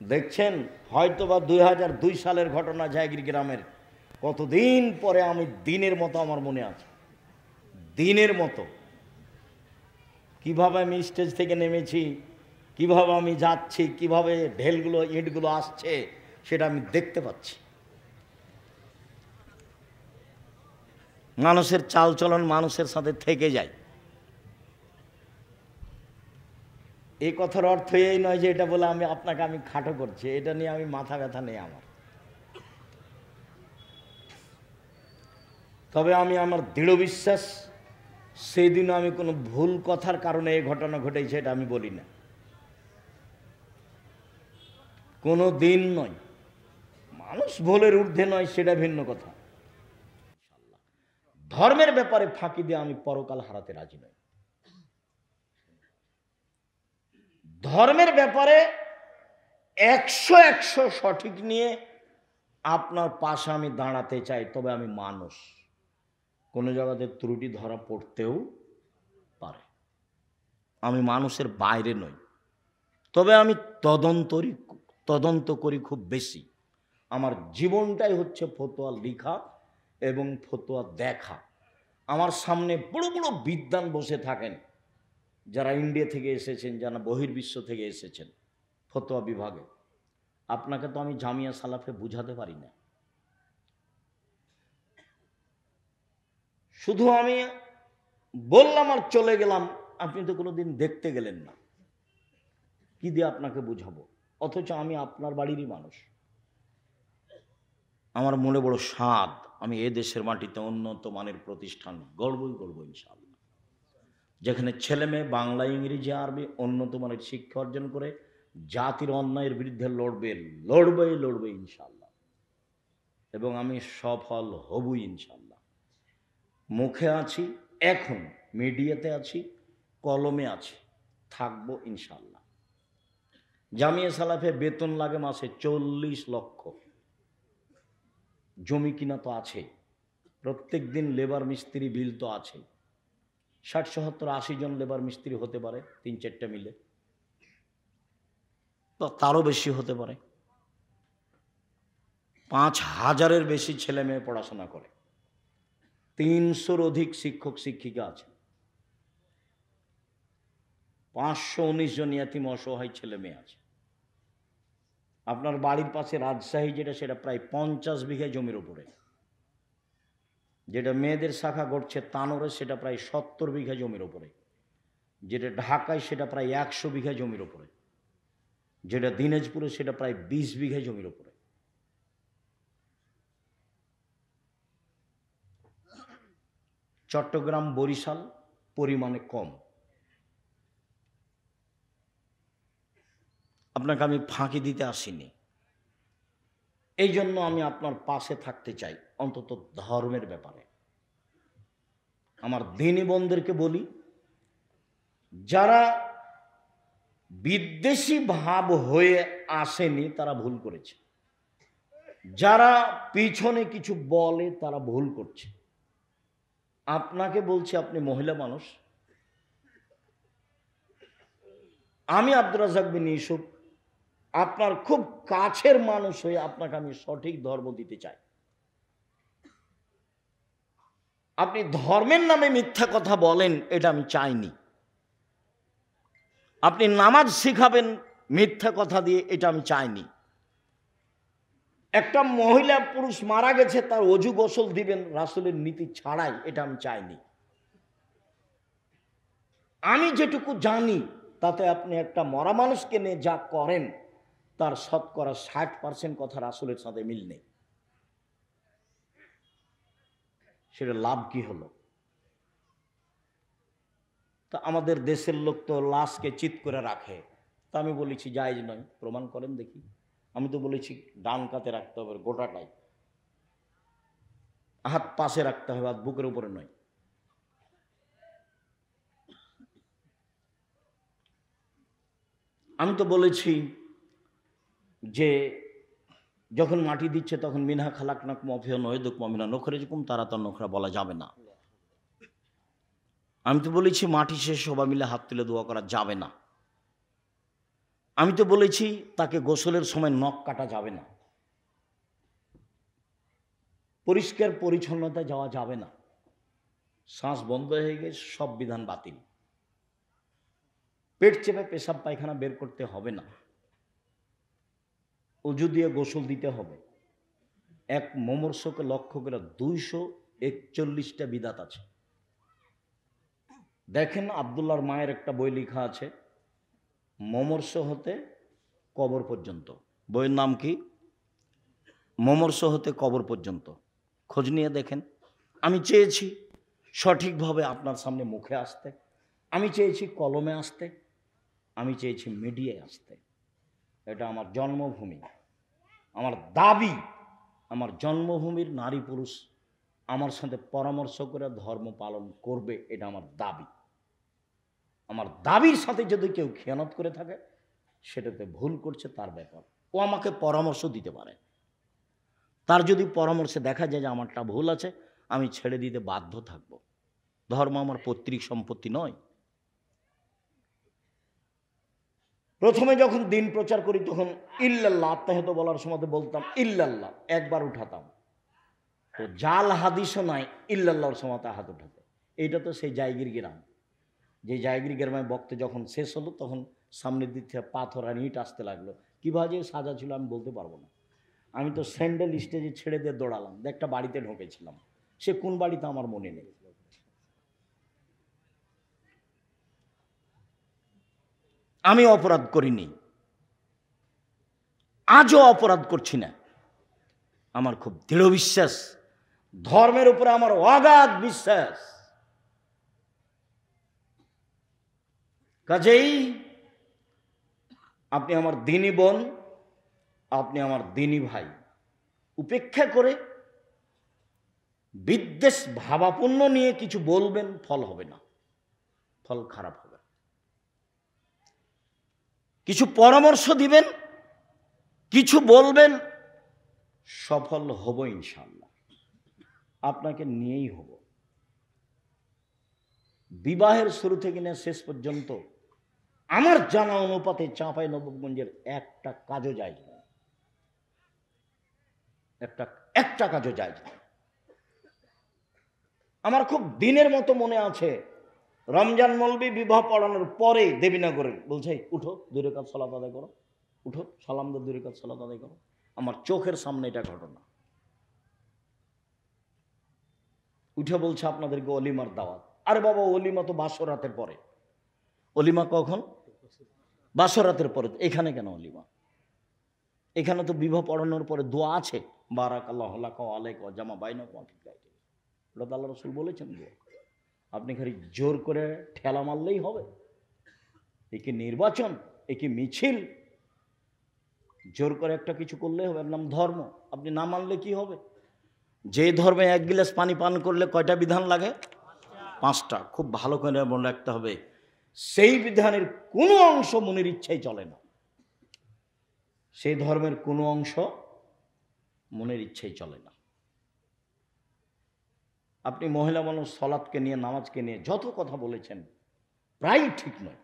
দেখছেন হয়তোবা 2002 সালের ঘটনা জায়গির গ্রামের, কতদিন পরে আমি দিনের মতো আমার মনে আছে, দিনের মতো কিভাবে আমি স্টেজ থেকে নেমেছি, কিভাবে আমি যাচ্ছি, কিভাবে ঢেলগুলো ইটগুলো আসছে সেটা আমি দেখতে পাচ্ছি। মানুষের চালচলন মানুষের সাথে থেকে যায়। এই কথার অর্থ এই নয় যে এটা বলে আপনাকে আমি খাটো করছি, এটা নিয়ে আমি মাথা ব্যথা নেই আমার। তবে আমি আমার দৃঢ় বিশ্বাস, সেই দিনও আমি কোনো ভুল কথার কারণে এই ঘটনা ঘটেছে এটা আমি বলি না, কোনো দিন নয়। মানুষ ভুলের ঊর্ধ্বে নয়, সেটা ভিন্ন কথা। ধর্মের ব্যাপারে ফাঁকি দিয়ে আমি পরকাল হারাতে রাজি নই। ধর্মের ব্যাপারে 100 সঠিক নিয়ে আপনার পাশে আমি দাঁড়াতে চাই, তবে আমি মানুষ, কোনো জায়গাতে ত্রুটি ধরা পড়তেও পারে। আমি মানুষের বাইরে নই, তবে আমি তদন্ত করি খুব বেশি। আমার জীবনটাই হচ্ছে ফতোয়া লেখা এবং ফতোয়া দেখা। আমার সামনে বড় বড় বিদ্বান বসে থাকেন, যারা ইন্ডিয়া থেকে এসেছেন, যারা বহির্বিশ্ব থেকে এসেছেন ফতোয়া বিভাগে। আপনাকে তো আমি জামিয়া সালাফে বুঝাতে পারি না। শুধু আমি বললাম আর চলে গেলাম, আপনি তো কোনোদিন দেখতে গেলেন না, কি দিয়ে আপনাকে বুঝাবো? অথচ আমি আপনার বাড়িরই মানুষ। আমার মনে বড় স্বাদ, আমি এ দেশের মাটিতে উন্নত মানের প্রতিষ্ঠান গড়বই ইনশাআল্লাহ, যেখানে ছেলে মেয়ে বাংলা ইংরেজি আরবি উন্নত মানের শিক্ষা অর্জন করে জাতির অন্যায়ের বিরুদ্ধে লড়বে ইনশাআল্লাহ, এবং আমি সফল হবই ইনশাআল্লাহ। মুখে আছি, এখন মিডিয়াতে আছি, কলমে আছি, থাকবো ইনশাআল্লাহ। জামিয়া সালাফে বেতন লাগে মাসে 40 লক্ষ। জমি কিনা তো আছে, প্রত্যেক দিন লেবার মিস্ত্রি বিল তো আছে। 60, 70, 80 জন লেবার মিস্ত্রি হতে পারে 3-4টা মিলে, বা তারও বেশি হতে পারে। 5000-এর বেশি ছেলে মেয়ে পড়াশোনা করে, 300-র অধিক শিক্ষক শিক্ষিকা আছে, 519 জন ইয়াতিম অসহায় ছেলে মেয়ে আছে। আপনার বাড়ির পাশে রাজশাহী যেটা, সেটা প্রায় 50 বিঘা জমির উপরে। যেটা মেয়েদের শাখা ঘটছে তানোরে, সেটা প্রায় 70 বিঘা জমির উপরে। যেটা ঢাকায়, সেটা প্রায় 100 বিঘা জমির উপরে। যেটা দিনাজপুরে, সেটা প্রায় 20 বিঘা জমির উপরে। চট্টগ্রাম বরিশাল পরিমাণে কম। আপনাকে আমি ফাঁকি দিতে আসিনি, এই জন্য আমি আপনার পাশে থাকতে চাই, অন্তত ধর্মের ব্যাপারে। আমার দিনী বোনদেরকে বলি, যারা বিদ্বেষী ভাব হয়ে আসেনি তারা ভুল করেছে, যারা পিছনে কিছু বলে তারা ভুল করছে। আপনাকে বলছি, আপনি মহিলা মানুষ, আমি আব্দুর রাজ্জাক বিন ইউসুফ আপনার খুব কাছের মানুষ হয়ে আপনাকে আমি সঠিক ধর্ম দিতে চাই। আপনি ধর্মের নামে মিথ্যা কথা বলেন, এটা আমি চাইনি। আপনি নামাজ শিখাবেন মিথ্যা কথা দিয়ে, এটা আমি চাইনি। একটা মহিলা পুরুষ মারা গেছে, তার অজু গোসল দিবেন রাসূলের নীতি ছাড়াই, এটা আমি চাইনি। আমি যেটুকু জানি তাতে আপনি একটা মরা মানুষকে নিয়ে যা করেন, তার শতকরা 60% কথা রাসূলের সাথে মিল নেই। সেটা লাভ কি হলো? তা আমাদের দেশের লোক তো লাশকে চিৎ করে রাখে, তা আমি বলেছি জায়েজ নয়, প্রমাণ করেন দেখি। আমি তো বলেছি ডান কাতে রাখতে হবে গোটাটাই, হাত পাশে রাখতে হবে, হাত বুকের উপরে নয়। আমি তো বলেছি যে যখন মাটি দিচ্ছে তখন মিনহা খালাকনাকুম ওয়া ফিহা নুঈদুকুম ওয়া মিনহা নুখরিজুকুম তারাতান নুখরা বলা যাবে না। আমি তো বলেছি মাটি শেষ সবাই মিলে হাত তুলে দোয়া করা যাবে না। আমি তো বলেছি তাকে গোসলের সময় নখ কাটা যাবে না, পরিষ্কার পরিচ্ছন্নতায় যাওয়া যাবে না, শ্বাস বন্ধ হয়ে গেছে, সব বিধান বাতিল। পেট চেপে পেশাব পায়খানা বের করতে হবে না, উজু দিয়ে গোসল দিতে হবে। এক মুমূর্ষুকে লক্ষ্য করে 241টা বিধাত আছে। দেখেন আব্দুল্লাহর মায়ের একটা বই লেখা আছে, মুমূর্ষ হতে কবর পর্যন্ত। বইয়ের নাম কি? মুমূর্ষ হতে কবর পর্যন্ত। খোঁজ নিয়ে দেখেন। আমি চেয়েছি সঠিকভাবে আপনার সামনে মুখে আসতে, আমি চেয়েছি কলমে আসতে, আমি চেয়েছি মিডিয়ায় আসতে। এটা আমার জন্মভূমি, আমার দাবি। আমার জন্মভূমির নারী পুরুষ আমার সাথে পরামর্শ করে ধর্ম পালন করবে, এটা আমার দাবি। আমার দাবির সাথে যদি কেউ খেয়ানত করে থাকে সেটাতে ভুল করছে, তার ব্যাপার। ও আমাকে পরামর্শ দিতে পারে। তার যদি পরামর্শে দেখা যায় যে আমারটা ভুল আছে, আমি ছেড়ে দিতে বাধ্য থাকব। ধর্ম আমার পৈতৃক সম্পত্তি নয়। প্রথমে যখন দিন প্রচার করি তখন ইল্লাল্লাহ আত্মাহত বলার সময় বলতাম ইল্লাল্লাহ, একবার উঠাতাম। তো জাল হাদিসও নাই ইল্লাল্লাহর সময় হাত উঠাতে। এটা তো সেই জায়গির গ্রাম, যে জায়গির গ্রামে বক্তে যখন শেষ হলো তখন সামনের দিক থেকে পাথর আর ইট আসতে লাগলো। কীভাবে সাজা ছিল আমি বলতে পারবো না। আমি তো স্যান্ডেল স্টেজে ছেড়ে দিয়ে দৌড়ালাম, একটা বাড়িতে ঢুকেছিলাম, সে কোন বাড়িতে আমার মনে নেই। আমি অপরাধ করিনি, আজও অপরাধ করছি না। আমার খুব দৃঢ় বিশ্বাস, ধর্মের উপরে আমার অগাধ বিশ্বাস। কাজেই আপনি আমার দিনী বোন, আপনি আমার দিনী ভাই, উপেক্ষা করে বিদ্বেষ ভাবাপন্ন নিয়ে কিছু বলবেন, ফল হবে না, ফল খারাপ হবে। কিছু পরামর্শ দিবেন, কিছু বলবেন, সফল হব ইনশাআল্লাহ, আপনাকে নিয়েই হব। বিবাহের শুরু থেকে নিয়ে শেষ পর্যন্ত আমার জানা অনুপাতে চাঁপাইনবাবগঞ্জের একটা কাজও যায় না, একটা কাজও যায় না। আমার খুব দিনের মতো মনে আছে, রমজান মৌলবী বিবাহ পড়ানোর পরে দেবীনগরে বলছে উঠো 2 রাকাত সালাত আদায় করো, উঠো সালাম দাও 2 রাকাত সালাত আদায় করো। আমার চোখের সামনে এটা ঘটনা। উঠে বলছে আপনাদেরকে অলিমার দাওয়াত। আরে বাবা, অলিমা তো বাসরাতের পরে। অলিমা কখন? বাসরাতের পরে। এখানে কেন অলিমা? এখানে তো বিবাহ পড়ানোর পরে দোয়া আছে, বারাকাল্লাহু লাকা ওয়া আলাইকা ওয়া জামা বাইনাকুম ফিল খায়র। এটা তো আল্লাহ রাসূল বলেছেন। আপনি খালি জোর করে ঠেলা মারলেই হবে? এ কি নির্বাচন? এ কি মিছিল? জোর করে একটা কিছু করলেই হবে? এর নাম ধর্ম। আপনি না মানলে কি হবে? যে ধর্মে 1 গ্লাস পানি পান করলে কয়টা বিধান লাগে? 5টা। খুব ভালো করে মনে রাখতে হবে, সেই বিধানের কোনো অংশ মনের ইচ্ছাই চলে না। সেই ধর্মের কোনো অংশ মনের ইচ্ছাই চলে না। আপনি মহিলা মানুষ সালাতকে নিয়ে, নামাজকে নিয়ে যত কথা বলেছেন প্রায় ঠিক নয়।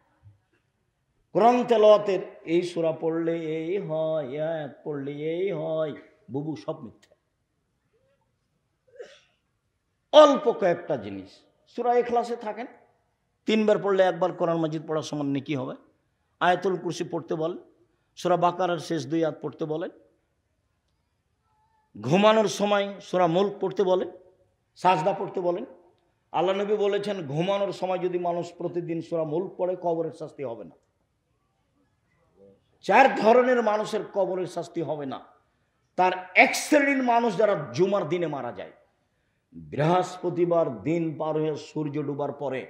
কোরআন তেলাওয়াতের এই সূরা পড়লে এই হয়, আয়াত পড়লে এই হয়, বুবু, সব মিথ্যা। অল্প কয়েকটা জিনিস, সূরা ইখলাসে থাকেন, 3 বার পড়লে 1 বার কোরআন মাজিদ পড়ার সমান নেকি হবে। আয়াতুল কুরসি পড়তে বলেন, সূরা বাকারার শেষ 2 আয়াত পড়তে বলেন, ঘুমানোর সময় সূরা মুলক পড়তে বলেন, সাজদা পড়তে বলেন। আল্লাহ নবী বলেছেন ঘুমানোর সময় যদি মানুষ প্রতিদিন সূরা মুলক পড়ে কবরের শাস্তি হবে না। 4 ধরনের মানুষের কবরের শাস্তি হবে না। তার এক শ্রেণীর মানুষ যারা জুমার দিনে মারা যায়, বৃহস্পতিবার দিন পার হয়ে সূর্য ডুবার পরে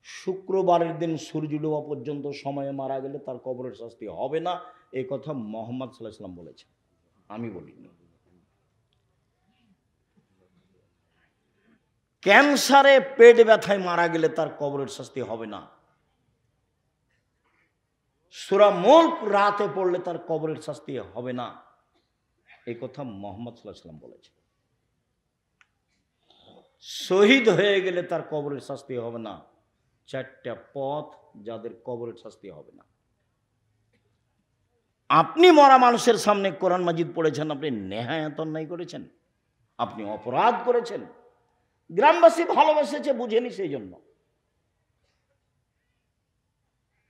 শুক্রবারের দিন সূর্য ডোবা পর্যন্ত সময়ে মারা গেলে তার কবরের শাস্তি হবে না। এই কথা মুহাম্মদ সাল্লাল্লাহু আলাইহি ওয়াসাল্লাম বলেছেন, আমি বলিনি। ক্যান্সারে পেট ব্যথায় মারা গেলে তার কবরের শাস্তি হবে না। সূরা মুলক রাতে পড়লে তার কবরের শাস্তি হবে না। এই কথা মুহাম্মদ সাল্লাল্লাহু আলাইহি ওয়াসাল্লাম বলেছেন। শহীদ হয়ে গেলে তার কবরের শাস্তি হবে না। 4টা পথ যাদের কবরের শাস্তি হবে না। আপনি মরা মানুষের সামনে কোরআন মাজিদ পড়েছেন, আপনি নেহায়াত অন্যায় করেছেন, আপনি অপরাধ করেছেন। গ্রামবাসী ভালোবেসেছে, বুঝেনি, সেই জন্য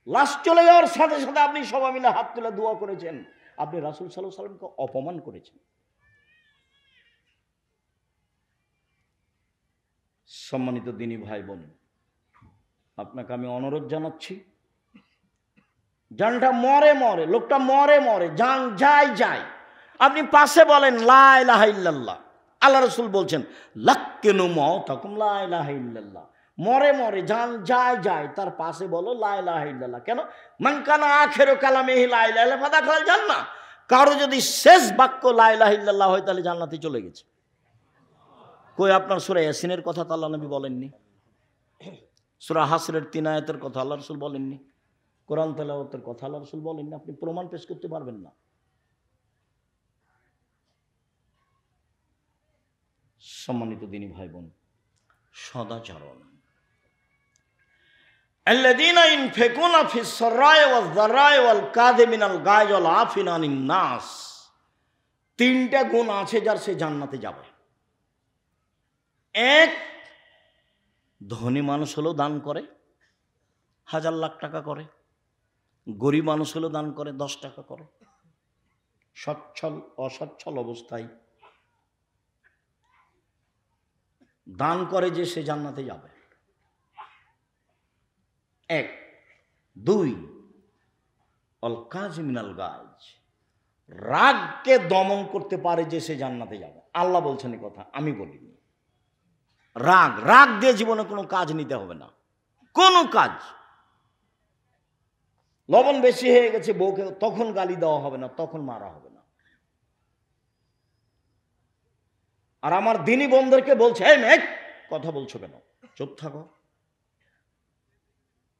লাশ চলে যাওয়ার সাথে সাথে আপনি সবাই মিলে হাত তুলে দোয়া করেছেন। আপনি রাসূল সাল্লাল্লাহু আলাইহি ওয়াসাল্লামকে অপমান করেছেন। সম্মানিত দিনী ভাই বোন, আপনাকে আমি অনুরোধ জানাচ্ছি, জানটা মরে মরে, লোকটা মরে মরে, জান যায় যায়, আপনি পাশে বলেন লা ইলাহা ইল্লাল্লাহ। আল্লাহ রাসূল বলছেন লাক্কিনু মাউতাকুম লা ইলাহা ইল্লাল্লাহ। মরে মরে, জান যায় যায়, তার পাশে বলো লা ইলাহা ইল্লাল্লাহ। কেন? মান কানা আখিরু কালামিহি লা ইলাহা ইল্লাল্লাহ ফাদাখাল জান্নাহ। কারো যদি শেষ বাক্য লা ইলাহা ইল্লাল্লাহ হয়, তাহলে জান্নাতে চলে গেছে। কই আপনার সূরা ইয়াসিনের কথা তো আল্লাহ নবী বলেননি, সূরা হাসরের 3 আয়াতের কথা আল্লাহ রাসূল বলেননি, কোরআন তেলাওয়াতের কথা আল্লাহ রাসূল বলেননি। আপনি প্রমাণ পেশ করতে পারবেন না। সম্মানিত দিনী ভাই বোন, সদাচরণ, আল্লাযীনা ইনফিকুনা ফিস সাররাই ওয়াজ যাররাই ওয়াল কাযিমিনাল গায়জ ওয়াল আফিনা আনিন নাস। তিনটা গুণ আছে যার সে জান্নাতে যাবে। এক, ধনী মানুষ হলেও দান করে, 1000 লাখ টাকা করে। গরিব মানুষ হলেও দান করে, 10 টাকা করে। সচ্ছল অসচ্ছল অবস্থায় দান করে যে সে জান্নাতে যাবে। এক। দুই, অল কাযিমিনাল গায়জ, রাগকে দমন করতে পারে যে সে জান্নাতে যাবে। আল্লাহ বলছেন এই কথা, আমি বলিনি। রাগ দিয়ে জীবনে কোনো কাজ নিতে হবে না, কোনো কাজ। লবণ বেশি হয়ে গেছে বউকে, তখন গালি দেওয়া হবে না, তখন মারা হবে না। আর আমার দিনী বন্ধুদেরকে বলছে, এই মেয়ে কথা বলছো কেন, চুপ থাকো।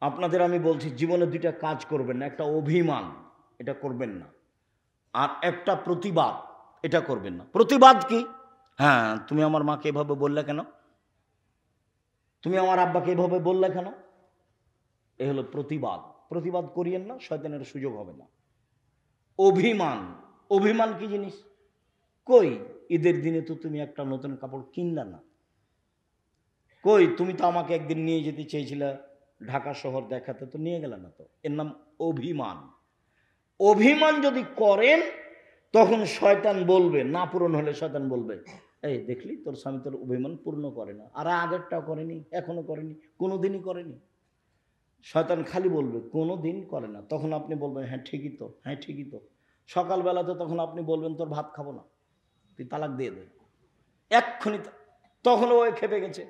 আপনাদের আমি বলছি, জীবনে দুইটা কাজ করবেন না। একটা অভিমান, এটা করবেন না। আর একটা প্রতিবাদ, এটা করবেন না। প্রতিবাদ কি? হ্যাঁ, তুমি আমার মাকে এভাবে বললে কেন, তুমি আমার আব্বাকে এভাবে বললে কেন, এ হলো প্রতিবাদ। প্রতিবাদ করিয়েন না, শয়তানের সুযোগ হবে না। অভিমান, অভিমান কি জিনিস? কই ঈদের দিনে তো তুমি একটা নতুন কাপড় কিনলে না, কই তুমি তো আমাকে একদিন নিয়ে যেতে চেয়েছিলে ঢাকা শহর দেখাতে, তো নিয়ে গেলে না, তো এর নাম অভিমান। অভিমান যদি করেন তখন শয়তান বলবে, না পূরণ হলে শয়তান বলবে, এই দেখলি তোর স্বামী তোর অভিমান পূর্ণ করে না, আর আগেরটাও করেনি, এখনো করেনি, কোনোদিনই করেনি। শয়তান খালি বলবে কোনো দিন করে না। তখন আপনি বলবেন হ্যাঁ ঠিকই তো, হ্যাঁ ঠিকই তো। সকালবেলাতে তখন আপনি বলবেন তোর ভাত খাবো না, তুই তালাক দিয়ে দে এক্ষুনি। তখন ওই খেপে গেছে,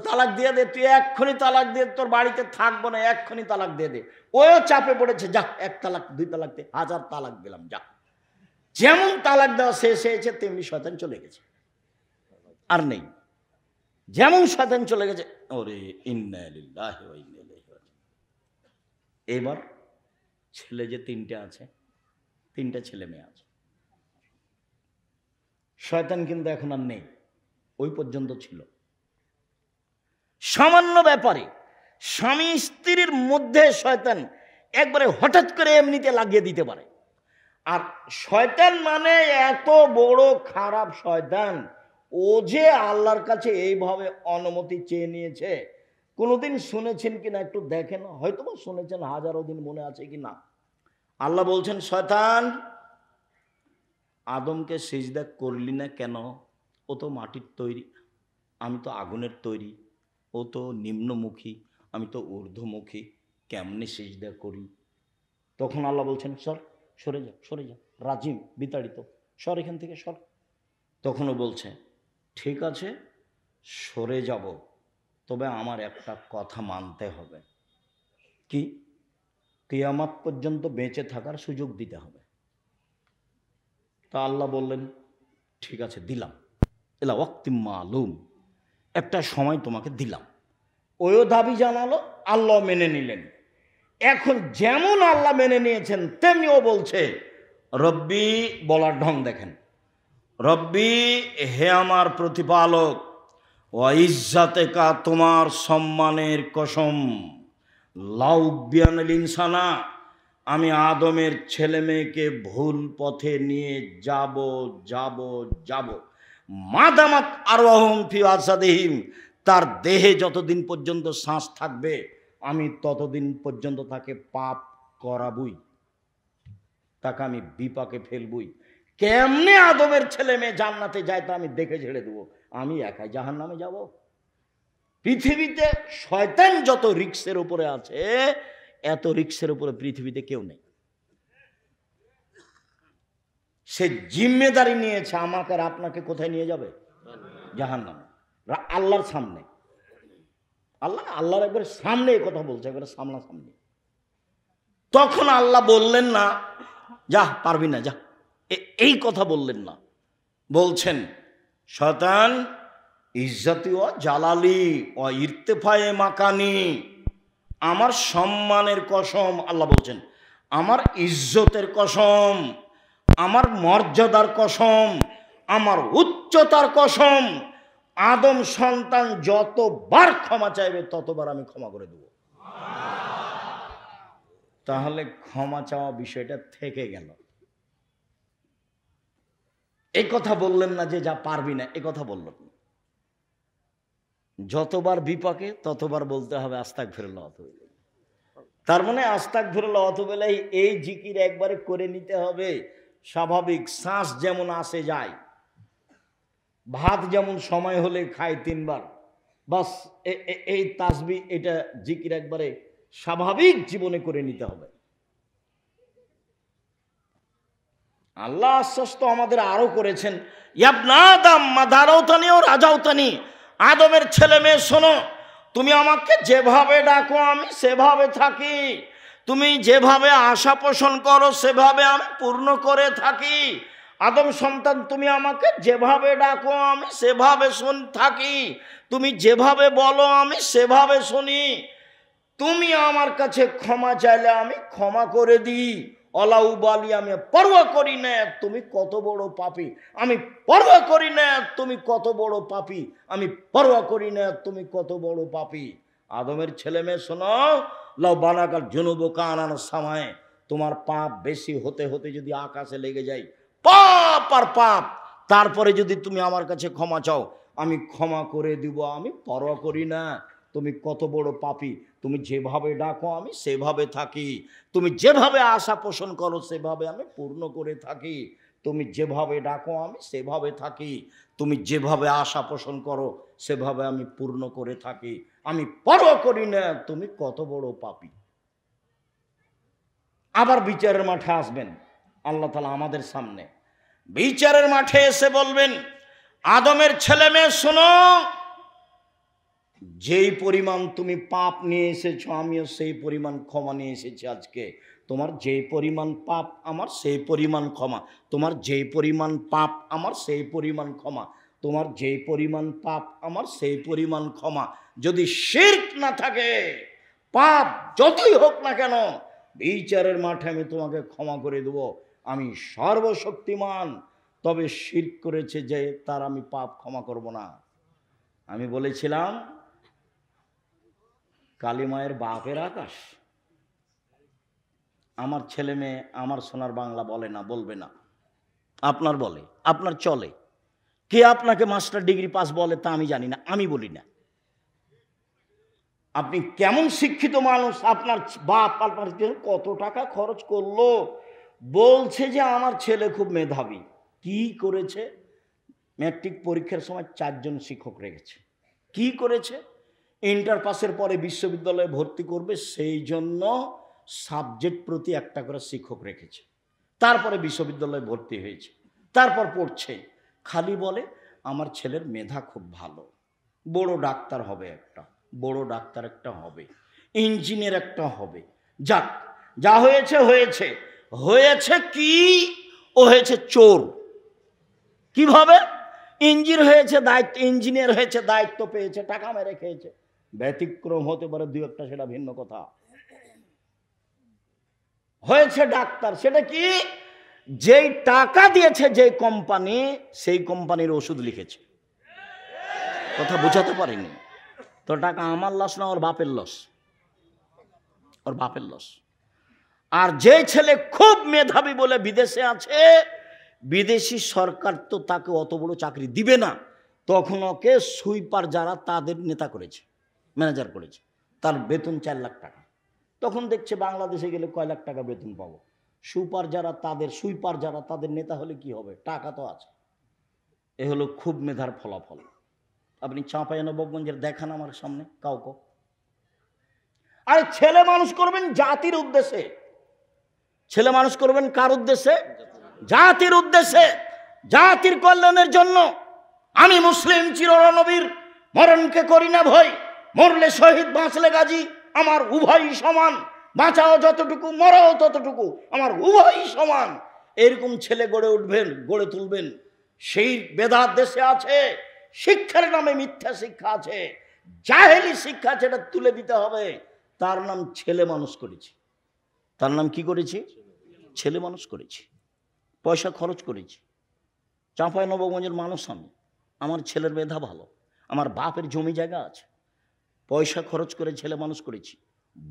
তালাক দিয়ে দে, তুই এক্ষুনি তালাক দিয়ে, তোর বাড়িতে থাকবো না, এক্ষুনি তালাক দিয়ে দে। ওও চাপে পড়েছে, যা 1 তালাক 2 তালাক 1000 তালাক দিলাম, যা। যেমন তালাক দেওয়া শেষ হয়েছে তেমনি শয়তান চলে গেছে, আর নেই। যেমন শয়তান চলে গেছে, ওরে ইন্না লিল্লাহি ওয়া ইন্না ইলাইহি রাজিউন। এবার ছেলে যে 3টে আছে, 3টা ছেলে মেয়ে আছে। শয়তান কিন্তু এখন আর নেই, ওই পর্যন্ত ছিল। সামান্য ব্যাপারে স্বামী স্ত্রীর মধ্যে শয়তান একবারে হঠাৎ করে এমনিতে লাগিয়ে দিতে পারে। আর শয়তান মানে এত বড় খারাপ শয়তান, ও যে আল্লাহর কাছে এইভাবে অনুমতি চেয়ে নিয়েছে, কোনোদিন শুনেছেন কিনা একটু দেখেন, হয়তো বা শুনেছেন, হাজারো দিন মনে আছে কিনা। আল্লাহ বলছেন, শয়তান আদমকে সিজদা করলি না কেন? ও তো মাটির তৈরি, আমি তো আগুনের তৈরি। ও তো নিম্নমুখী, আমি তো ঊর্ধ্বমুখী, কেমনে সিজদা করি? তখন আল্লাহ বলছেন, সর, সরে যা, সরে যা, রাজিম, বিতাড়িত, সর এখান থেকে, সর। তখনও বলছে, ঠিক আছে সরে যাব, তবে আমার একটা কথা মানতে হবে। কি? কিয়ামত পর্যন্ত বেঁচে থাকার সুযোগ দিতে হবে। তা আল্লাহ বললেন, ঠিক আছে দিলাম, এলা ওয়াক্তিম মালুম, একটা সময় তোমাকে দিলাম। ওও দাবি জানালো, আল্লাহ মেনে নিলেন। এখন যেমন আল্লাহ মেনে নিয়েছেন তেমনি ও বলছে রব্বি, বলার ঢং দেখেন, রব্বি হে আমার প্রতিপালক, ওয়া ইজ্জাতেকা, তোমার সম্মানের কসম, লাউবিয়ানিল ইনসানা, আমি আদমের ছেলে মেয়েকে ভুল পথে নিয়ে যাব যাব যাব, মাদামাত আরওয়াহুম ফি আসাদিহিম, তার দেহে যতদিন পর্যন্ত শ্বাস থাকবে আমি ততদিন পর্যন্ত তাকে পাপ করাবই, তাকে আমি বিপাকে ফেলবই। কেমনে আদমের ছেলে মেয়ে জান্নাতে যায় তা আমি দেখে ছেড়ে দেবো, আমি একাই জাহান্নামে যাব? পৃথিবীতে শয়তান যত রিক্সের উপরে আছে, এত রিক্সের উপরে পৃথিবীতে কেউ নেই। সে জিম্মেদারি নিয়েছে আমাকে আর আপনাকে কোথায় নিয়ে যাবে? জাহান্নামে, আল্লাহর সামনে। আল্লাহর একবারে সামনে এই কথা বলছে, একবারে সামনাসামনি। তখন আল্লাহ বললেন না যা পারবি না যা, এই কথা বললেন না। বলছেন শয়তান ইজ্জতি ও জালালি ও ইরতেফায়ে মাকানি, আমার সম্মানের কসম, আল্লাহ বলছেন আমার ইজ্জতের কসম, আমার মর্যাদার কসম, আমার উচ্চতার কসম, আদম সন্তান যতবার ক্ষমা চাইবে ততবার আমি ক্ষমা করে দেব। তাহলে ক্ষমা চাওয়া বিষয়টা থেকে গেল। এই কথা বললেন না যে যা পারবি না, এ কথা বললেন না। যতবার বিপাকে ততবার বলতে হবে আস্তাগফিরুল্লাহ ওয়া আতুবু ইলাইহি। তার মানে আস্তাগফিরুল্লাহ ওয়া আতুবু ইলাইহি এই জিকির একবারে করে নিতে হবে। স্বাভাবিক শ্বাস যেমন আসে যায়, ভাত যেমন সময় হলে খায় 3 বার, বাস এই তাসবিহ এটা জিকির একবারে স্বাভাবিক জীবনে করে নিতে হবে। আল্লাহ আশ্বস্ত আমাদের আরো করেছেন, ইয়াবনা আদম মাদারাউতানি ও রাজাউতানি, আদমের ছেলে মেয়ে শোনো, তুমি আমাকে যেভাবে ডাকো আমি সেভাবে থাকি, তুমি যেভাবে আশা পোষণ করো সেভাবে আমি পূর্ণ করে থাকি। আদম সন্তান তুমি আমাকে যেভাবে ডাকো আমি সেভাবে থাকি, তুমি যেভাবে বলো আমি সেভাবে শুনি, তুমি আমার কাছে ক্ষমা চাইলে আমি ক্ষমা করে দিই, অলাউবালি আমি পরোয়া করি না তুমি কত বড় পাপী, আমি পরোয়া করি না তুমি কত বড় পাপী, আমি পরোয়া করি না তুমি কত বড় পাপী। আদমের ছেলে মেয়ে শোনো, লাউ বানাকাল জুনুব কানান সামায়ে, তোমার পাপ বেশি হতে হতে যদি আকাশে লেগে যায়, পাপ আর পাপ, তারপরে যদি তুমি আমার কাছে ক্ষমা চাও আমি ক্ষমা করে দিব, আমি পরোয়া করি না তুমি কত বড় পাপী, তুমি যেভাবে ডাকো আমি সেভাবে থাকি, তুমি যেভাবে আশা পোষণ করো সেভাবে আমি পূর্ণ করে থাকি, তুমি যেভাবে ডাকো আমি সেভাবে থাকি, তুমি যেভাবে আশা পোষণ করো সেভাবে আমি পূর্ণ করে থাকি, আমি পরোয়া করি না তুমি কত বড় পাপী। আবার বিচারের মাঠে আসবেন আল্লাহ তাআলা আমাদের সামনে, বিচারের মাঠে এসে বলবেন আদমের ছেলে মেয়ে শোনো, যেই পরিমাণ তুমি পাপ নিয়ে এসেছো আমিও সেই পরিমাণ ক্ষমা নিয়ে এসেছি আজকে, তোমার যেই পরিমাণ পাপ আমার সেই পরিমাণ ক্ষমা, তোমার যেই পরিমাণ পাপ আমার সেই পরিমাণ ক্ষমা, তোমার যেই পরিমাণ পাপ আমার সেই পরিমাণ ক্ষমা। যদি শিরক না থাকে, পাপ যতই হোক না কেন, বিচারের মাঠে আমি তোমাকে ক্ষমা করে দেব, আমি সর্বশক্তিমান। তবে শিরক করেছে যে তার আমি পাপ ক্ষমা করব না। আমি বলেছিলাম কালিমায়ের বাপের আকাশ, আমার ছেলে মেয়ে আমার সোনার বাংলা বলে না, বলবে না, আপনার বলে, আপনার চলে। কে আপনাকে মাস্টার ডিগ্রি পাস বলে তা আমি জানি না, আমি বলি না। আপনি কেমন শিক্ষিত মানুষ, আপনার বাপ আপনার কত টাকা খরচ করলো, বলছে যে আমার ছেলে খুব মেধাবী। কি করেছে? ম্যাট্রিক পরীক্ষার সময় 4 জন শিক্ষক রেখেছে। কি করেছে? ইন্টার পাসের পরে বিশ্ববিদ্যালয়ে ভর্তি করবে সেই জন্য সাবজেক্ট প্রতি একটা করে শিক্ষক রেখেছে। তারপরে বিশ্ববিদ্যালয়ে ভর্তি হয়েছে, তারপর পড়ছে, খালি বলে আমার ছেলের মেধা খুব ভালো, বড় ডাক্তার হবে একটা, বড় ডাক্তার একটা হবে, ইঞ্জিনিয়ার একটা হবে। যাক, যা হয়েছে হয়েছে। হয়েছে কি? ও হয়েছে চোর। কিভাবে? ইঞ্জিনিয়ার হয়েছে, দায়িত্ব পেয়েছে, টাকা মেরে খেয়েছে। ব্যতিক্রম হতে পারে 2-1টা, সেটা ভিন্ন কথা। হয়েছে ডাক্তার, সেটা কি? যেই টাকা দিয়েছে যে কোম্পানি, সেই কোম্পানির ওষুধ লিখেছে। কথা বোঝাতে পারিনি তো? টাকা আমার লস না, ওর বাপের লস, ওর বাপের লস। আর যে ছেলে খুব মেধাবী বলে বিদেশে আছে, বিদেশি সরকার তো তাকে অত বড় চাকরি দিবে না, তখন ওকে সুইপার যারা তাদের নেতা করেছে, ম্যানেজার করেছে, তার বেতন 4 লাখ টাকা। তখন দেখছে বাংলাদেশে গেলে কয় লাখ টাকা বেতন পাবো, সুইপার যারা তাদের নেতা হলে কি হবে, টাকা তো আছে। এ হলো খুব মেধার ফলাফল। আপনি চাঁপাইনবাবগঞ্জের দেখান আমার সামনে কাউকে। আর ছেলে মানুষ করবেন জাতির উদ্দেশ্যে, ছেলে মানুষ করবেন কার উদ্দেশ্যে? জাতির উদ্দেশ্যে, জাতির কল্যাণের জন্য। আমি মুসলিম চিরনবীর মরণকে করি না ভয়, মরলে শহীদ বাঁচলে গাজী, আমার উভয়ই সমান, বাঁচাও যতটুকু মরাও ততটুকু, আমার উভয়ই সমান। এরকম ছেলে গড়ে তুলবেন। সেই বেদাত দেশে আছে, শিক্ষার নামে মিথ্যা শিক্ষা আছে, জাহেলি শিক্ষা, সেটা তুলে দিতে হবে। তার নাম ছেলে মানুষ করেছি। তার নাম কি করেছি? ছেলে মানুষ করেছি, পয়সা খরচ করেছি। চাঁপাইনবাবগঞ্জের মানুষ আমি, আমার ছেলের মেধা ভালো, আমার বাপের জমি জায়গা আছে, পয়সা খরচ করে ছেলে মানুষ করেছি,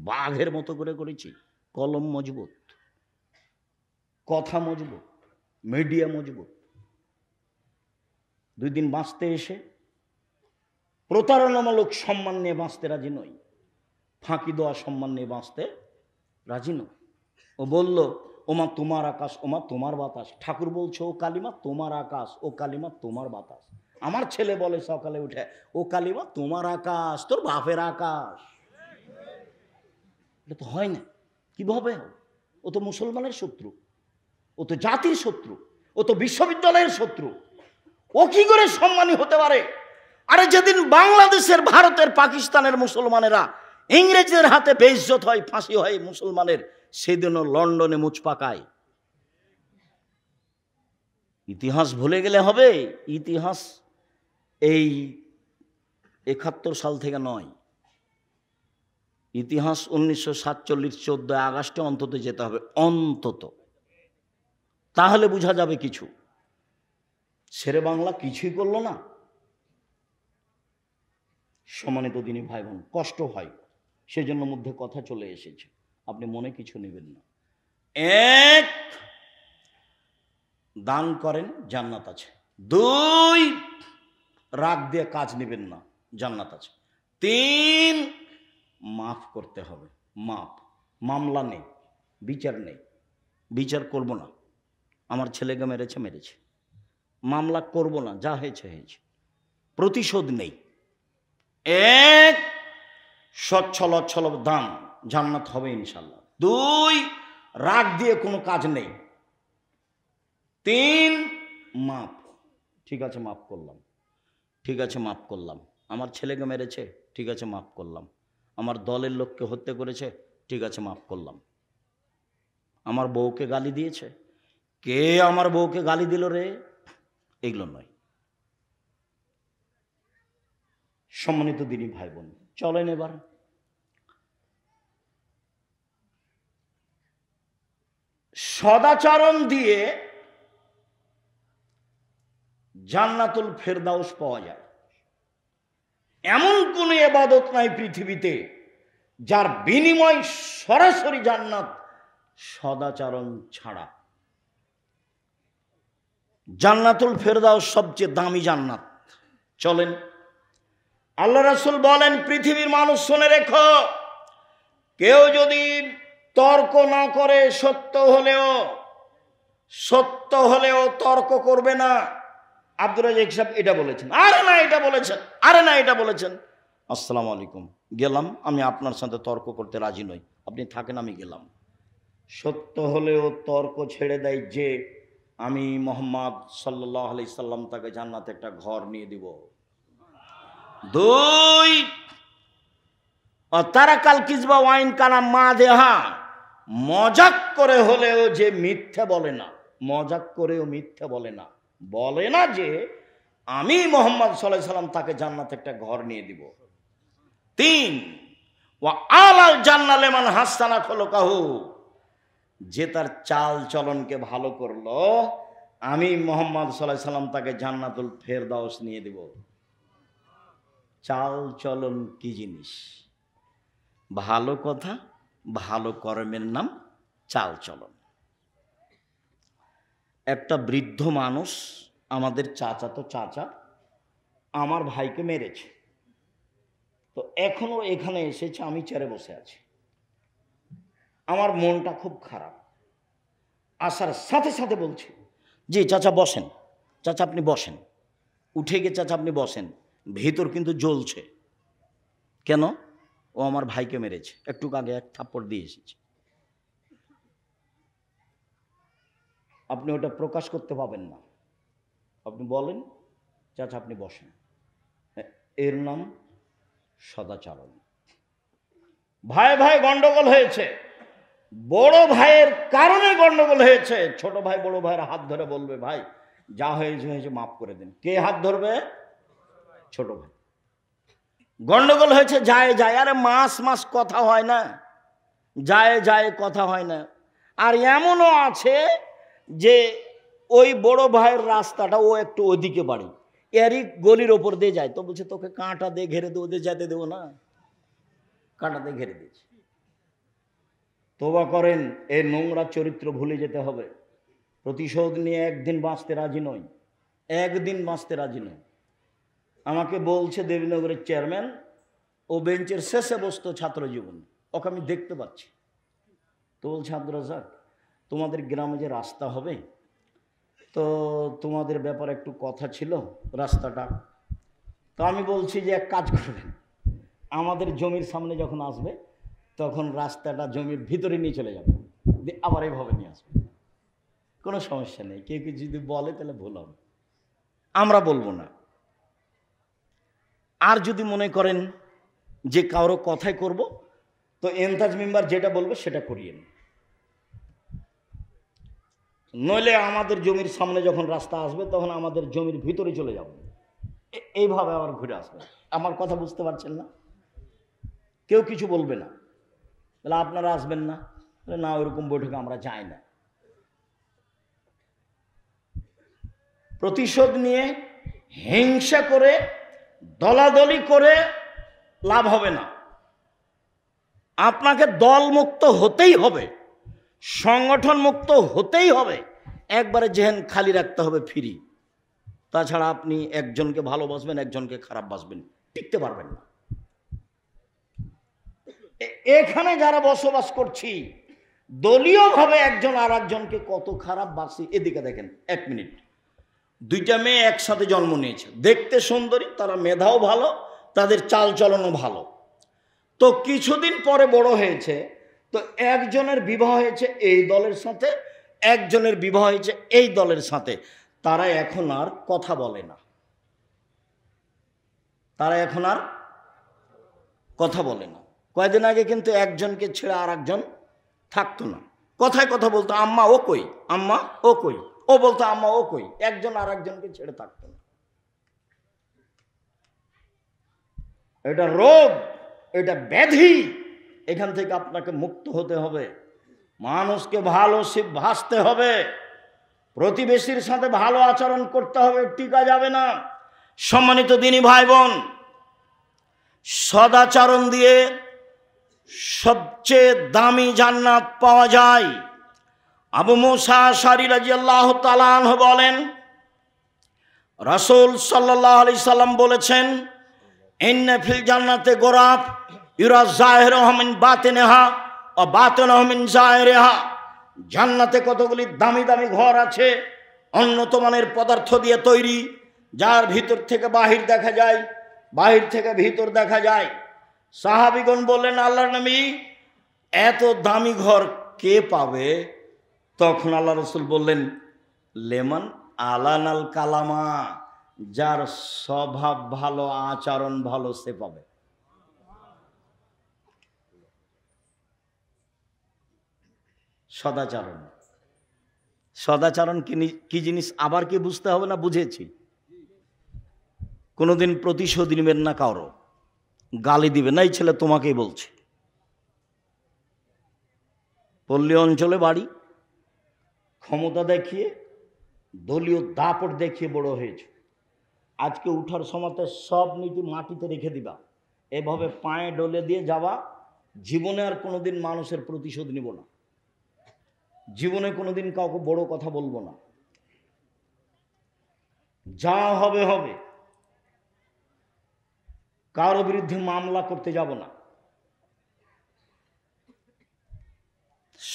বাঘের মতো করে করেছি। কলম মজবুত, কথা মজবুত, মিডিয়া মজবুত। 2 দিন বাঁচতে এসে প্রতারণামূলক সম্মান নিয়ে বাঁচতে রাজি নই, ফাঁকি দেওয়া সম্মান নিয়ে বাঁচতে রাজি নই। ও বলল, ওমা তোমার আকাশ, ওমা তোমার বাতাস। ঠাকুর বলছে, ও কালিমা তোমার আকাশ, ও কালিমা তোমার বাতাস। আমার ছেলে বলে সকালে উঠে, ও কালিমা তোমার আকাশ, তোর বাপের আকাশ। এটা তো হয় না, কিভাবে? ও তো মুসলমানের শত্রু, ও তো জাতির শত্রু, ও তো বিশ্ববিদ্যালয়ের শত্রু। ও কি করে সম্মানী হতে পারে? আরে যেদিন বাংলাদেশের, ভারতের, পাকিস্তানের মুসলমানেরা ইংরেজদের হাতে বেইজ্জত হয়, ফাঁসি হয় মুসলমানের, সেদিনও লন্ডনে মুচ পাকায়। ইতিহাস ভুলে গেলে হবে? ইতিহাস এই 71 সাল থেকে নয়, ইতিহাস 1947 14 আগস্টে অন্তত যেতে হবে, অন্তত। তাহলে বোঝা যাবে কিছু। শেরে বাংলা কিছুই করলো না। সম্মানিত দিনী ভাই বোন, কষ্ট হয়, সেজন্য মধ্যে কথা চলে এসেছে, আপনি মনে কিছু নেবেন না। 1, দান করেন, জান্নাত আছে। 2, রাগ দিয়ে কাজ নেবেন না, জান্নাত আছে। 3, মাফ করতে হবে, মাফ। মামলা নেই, বিচার নেই, বিচার করব না। আমার ছেলেকে মেরেছে, মামলা করব না, যা হয়েছে হয়েছে, প্রতিশোধ নেই। 1, সচ্ছল দান, জান্নাত হবে ইনশাল্লাহ। 2, রাগ দিয়ে কোনো কাজ নেই। 3, মাপ। ঠিক আছে, মাফ করলাম, ঠিক আছে মাফ করলাম। আমার ছেলেকে মেরেছে, ঠিক আছে মাফ করলাম। আমার দলের লোককে হত্যা করেছে, ঠিক আছে মাফ করলাম। আমার বউকে গালি দিয়েছে, কে আমার বউকে গালি দিল রে, এগুলো নয়। সম্মানিত দিনী ভাই বোন, চলেন এবার সদাচরণ দিয়ে জান্নাতুল ফেরদাউস পাওয়া যায়। এমন কোন ইবাদত নাই পৃথিবীতে যার বিনিময় সরাসরি জান্নাত, সদাচরণ ছাড়া। জান্নাতুল ফেরদাউস সবচেয়ে দামি জান্নাত। চলেন, আল্লাহ রাসূল বলেন, পৃথিবীর মানুষ শুনে রেখো, কেউ যদি তর্ক না করে, সত্য হলেও তর্ক করবে না। আব্দুর রাজ্জাক সাহেব এটা বলেছেন, আরে না এটা বলেছেন, আরে না এটা বলেছেন, আসসালামু আলাইকুম, গেলাম, আমি আপনার সাথে তর্ক করতে রাজি নই, আপনি থাকেন, আমি গেলাম। সত্য হলেও তর্ক ছেড়ে দেয় যে আমি মুহাম্মদ সাল্লাল্লাহু আলাইহি সাল্লাম তাকে জান্নাতে একটা ঘর নিয়ে দিব। 2, তারাকাল কিজবা ওয়াইন কানা মা দেহা, মজাক করে হলেও যে মিথ্যে বলে না, মজাক করেও মিথ্যে বলে না, বলে না যে আমি মুহাম্মদ সাল্লাল্লাহু আলাইহি সাল্লাম তাকে জান্নাতে একটা ঘর নিয়ে দিব। 3, ওয়া আলাল জান্নাহ লিমান হাসানা খুলুকাহু, যে তার চাল চলনকে ভালো করলো, আমি মুহাম্মদ সাল্লাল্লাহু আলাইহি সাল্লাম তাকে জান্নাতুল ফেরদাউস নিয়ে দিব। চাল চলন কি জিনিস? ভালো কথা, ভালো কর্মের নাম চাল চলন। একটা বৃদ্ধ মানুষ, আমাদের চাচাতো চাচা, আমার ভাইকে মেরেছে। তো এখনো এখানে এসেছে, আমি চেয়ারে বসে আছি। আমার মনটা খুব খারাপ। আসার সাথে সাথে বলছি, জি চাচা বসেন, চাচা আপনি বসেন। উঠে গিয়ে চাচা আপনি বসেন, ভেতর কিন্তু জ্বলছে। কেন? ও আমার ভাইকে মেরেছে, একটু আগে এক থাপ্পড় দিয়ে এসেছে। আপনি ওটা প্রকাশ করতে পাবেন না। আপনি বলেন, চাচা আপনি বসেন। এর নাম সদাচরণ। ভাই ভাই গন্ডগোল হয়েছে, বড় ভাইয়ের কারণে গন্ডগোল হয়েছে। ছোট ভাই বড় ভাইয়ের হাত ধরে বলবে, ভাই যা হয়েছে হয়েছে, মাফ করে দিন। কে হাত ধরবে? ছোট ভাই। গন্ডগোল হয়েছে, যায় যায়, আরে মাস মাস কথা হয় না, যায় যায় কথা হয় না। আর এমনও আছে যে ওই বড় ভাইয়ের রাস্তাটা ও একটু ওদিকে বাড়ি, এরই গলির ওপর দিয়ে যায়। তো বলছে তোকে কাঁটা দিয়ে ঘেরে দেবো, দিয়ে যেতে দেবো না, কাঁটা দিয়ে ঘেরে দিয়েছে। তোবা করেন, এই নোংরা চরিত্র ভুলে যেতে হবে। প্রতিশোধ নিয়ে একদিন বাঁচতে রাজি নই, একদিন বাঁচতে রাজি নই। আমাকে বলছে দেবীনগরের চেয়ারম্যান, ও বেঞ্চের শেষে বসতো ছাত্র জীবন, ওকে আমি দেখতে পাচ্ছি। তো বলছে আব্দুর রাজ্জাক, তোমাদের গ্রামে যে রাস্তা হবে, তো তোমাদের ব্যাপারে একটু কথা ছিল রাস্তাটা। তো আমি বলছি যে এক কাজ করবেন, আমাদের জমির সামনে যখন আসবে তখন রাস্তাটা জমির ভিতরে নিয়ে চলে যাবে, আবার এইভাবে নিয়ে আসবে, কোনো সমস্যা নেই। কেউ কেউ যদি বলে তাহলে ভুল হবে, আমরা বলবো না। আর যদি মনে করেন যে কারো কথাই করব, তো এনতাজ মেম্বার যেটা বলবে সেটা করিয়েন, নইলে আমাদের জমির সামনে যখন রাস্তা আসবে তখন আমাদের জমির ভিতরে চলে যাব, এইভাবে আবার ঘুরে আসবে। আমার কথা বুঝতে পারছেন না? কেউ কিছু বলবে না, তাহলে আপনারা আসবেন না? না, ওইরকম বৈঠকে আমরা যাই না। প্রতিশোধ নিয়ে হিংসা করে দলাদলি করে লাভ হবে না। আপনাকে দলমুক্ত হতেই হবে, সংগঠন মুক্ত হতেই হবে, একবারে জেহেন খালি রাখতে হবে, ফ্রি। তাছাড়া আপনি একজনকে ভালোবাসবেন, একজনকে খারাপ বাসবেন, টিকতে পারবেন না। এখানে যারা বসবাস করছি, দলীয়ভাবে একজন আর একজনকে কত খারাপ বাসি। এদিকে দেখেন, এক মিনিট, দুইটা মেয়ে একসাথে জন্ম নিয়েছে, দেখতে সুন্দরী, তারা মেধাও ভালো, তাদের চাল চলনও ভালো। তো কিছুদিন পরে বড় হয়েছে, তো একজনের বিবাহ হয়েছে এই দলের সাথে, একজনের বিবাহ হয়েছে এই দলের সাথে। তারা এখন আর কথা বলে না, তারা এখন আর কথা বলে না। কয়েকদিন আগে কিন্তু একজনকে ছেড়ে আর একজন থাকতো না, কথায় কথা বলতো, আম্মা ও কই, আম্মা ও কই, ও বলতো আম্মা ও কই, একজন আর একজনকে ছেড়ে থাকতো না। এটা রোগ, এটা ব্যাধি, এখান থেকে আপনাকে মুক্ত হতে হবে। মানুষকে ভালো ভাসতে হবে, প্রতিবেশীর সাথে ভালো আচরণ করতে হবে, টিকা যাবে না। সম্মানিত দিনী ভাই বোন, সদাচরণ দিয়ে সবচেয়ে দামি জান্নাত পাওয়া যায়। আবু মুসা আশআরী রাদিয়াল্লাহু তাআলা আনহু বলেন, রাসূল সাল্লাল্লাহু আলাইহি সাল্লাম বলেছেন, ইন্না ফিল জান্নাতে গোরাফ ইউরা যাহিরুহা মিন বাতিনিহা ওয়া বাতিনুহা মিন যাহিরিহা। জান্নাতে কতগুলি দামি দামি ঘর আছে, উন্নত মানের পদার্থ দিয়ে তৈরি, যার ভিতর থেকে বাহির দেখা যায়, বাহির থেকে ভিতর দেখা যায়। সাহাবীগণ বললেন, আল্লাহর নবী, এত দামি ঘর কে পাবে? তখন আল্লাহ রাসূল বললেন, লেমান আলানাল কালামা, যার স্বভাব ভালো, আচরণ ভালো, সে পাবে। সদাচরণ, সদাচরণ কি জিনিস আবার কি বুঝতে হবে না? বুঝেছি। কোনোদিন প্রতিশোধ নেবেন না, কারো গালি দিবে না, এই ছেলে তোমাকেই বলছে। পল্লী অঞ্চলে বাড়ি, ক্ষমতা দেখিয়ে, দলীয় দাপট দেখিয়ে বড় হয়েছে। আজকে উঠার সময়তে সব নীতি মাটিতে রেখে দিবা, এভাবে পায়ে ডলে দিয়ে যাওয়া, জীবনে আর কোনোদিন মানুষের প্রতিশোধ নিব না। জীবনে কোনোদিন কাউকে বড় কথা বলবো না, যা হবে হবে। কারো বিরুদ্ধে মামলা করতে যাব না।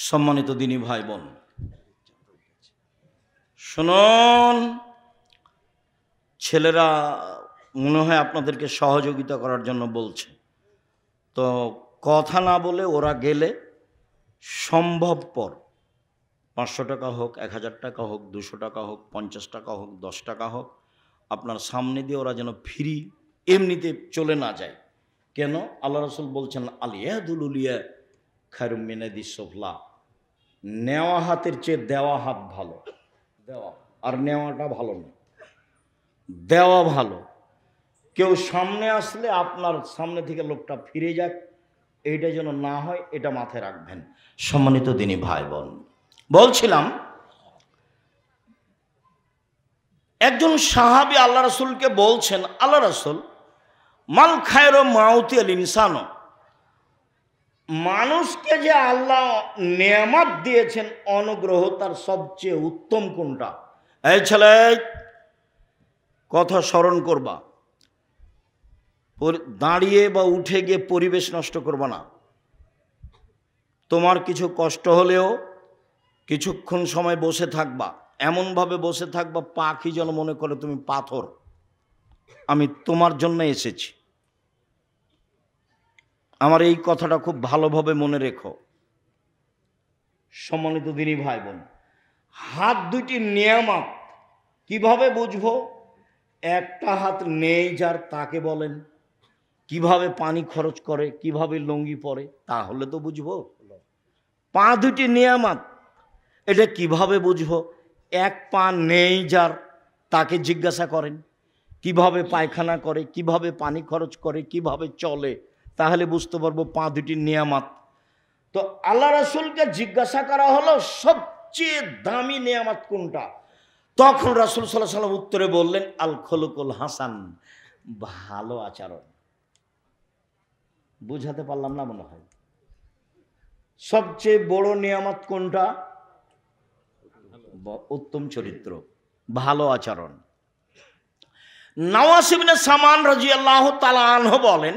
সম্মানিত দিনী ভাই বোন, শুনুন, ছেলেরা মনে হয় আপনাদেরকে সহযোগিতা করার জন্য বলছে, তো কথা না বলে ওরা গেলে সম্ভবপর 500 টাকা হোক, 1000 টাকা হোক, 200 টাকা হোক, 50 টাকা হোক, 10 টাকা হোক, আপনার সামনে দিয়ে ওরা যেন ফ্রি এমনিতে চলে না যায়। কেন? আল্লাহ রাসূল বলছেন আলিয়াদুল উলিয়া খায়রুম মিনাদিস সুফলা, নেওয়া হাতের চেয়ে দেওয়া হাত ভালো। দেওয়া আর নেওয়াটা ভালো না, দেওয়া ভালো। কেউ সামনে আসলে আপনার সামনে থেকে লোকটা ফিরে যাক, এইটা যেন না হয়, এটা মাথায় রাখবেন। সম্মানিত দিনী ভাই বোন, বলছিলাম একজন সাহাবী আল্লাহ রাসূলকে বলছেন, আল্লাহ রাসূল, মাল খায়রু মাউতি আল ইনসানো, মানুষকে যে আল্লাহ নেয়ামত দিয়েছেন, অনুগ্রহ, তার সবচেয়ে উত্তম কোনটা? এই ছেলে, কথা স্মরণ করবা, দাঁড়িয়ে বা উঠে গিয়ে পরিবেশ নষ্ট করবা না। তোমার কিছু কষ্ট হলেও কিছুক্ষণ সময় বসে থাকবা, এমনভাবে বসে থাকবা পাখি যেন মনে করে তুমি পাথর, আমি তোমার জন্য এসেছি। আমার এই কথাটা খুব ভালোভাবে মনে রেখো। সম্মানিত দিনী ভাই বোন, হাত দুটি নিয়ামত কিভাবে বুঝবো? একটা হাত নেই যার, তাকে বলেন কিভাবে পানি খরচ করে, কিভাবে লুঙ্গি পরে, তাহলে তো বুঝবো। পা দুটি নিয়ামত, এটা কিভাবে বুঝবো? এক পা নেই যার, তাকে জিজ্ঞাসা করেন কিভাবে পায়খানা করে, কিভাবে পানি খরচ করে, কিভাবে চলে, তাহলে বুঝতে পারবো পা দুটি নিয়ামত। তো আল্লাহ রাসূলকে জিজ্ঞাসা করা হলো সবচেয়ে দামি নিয়ামত কোনটা? তখন রাসূল সাল্লাল্লাহু আলাইহি ওয়াসাল্লাম উত্তরে বললেন, আল খুলুকুল হাসান, ভালো আচরণ। বুঝাতে পারলাম না মনে হয়? সবচেয়ে বড় নিয়ামত কোনটা? উত্তম চরিত্র, ভালো আচরণ। নওয়াস ইবনে সামান রাদিয়াল্লাহু তাআলা আনহু বলেন,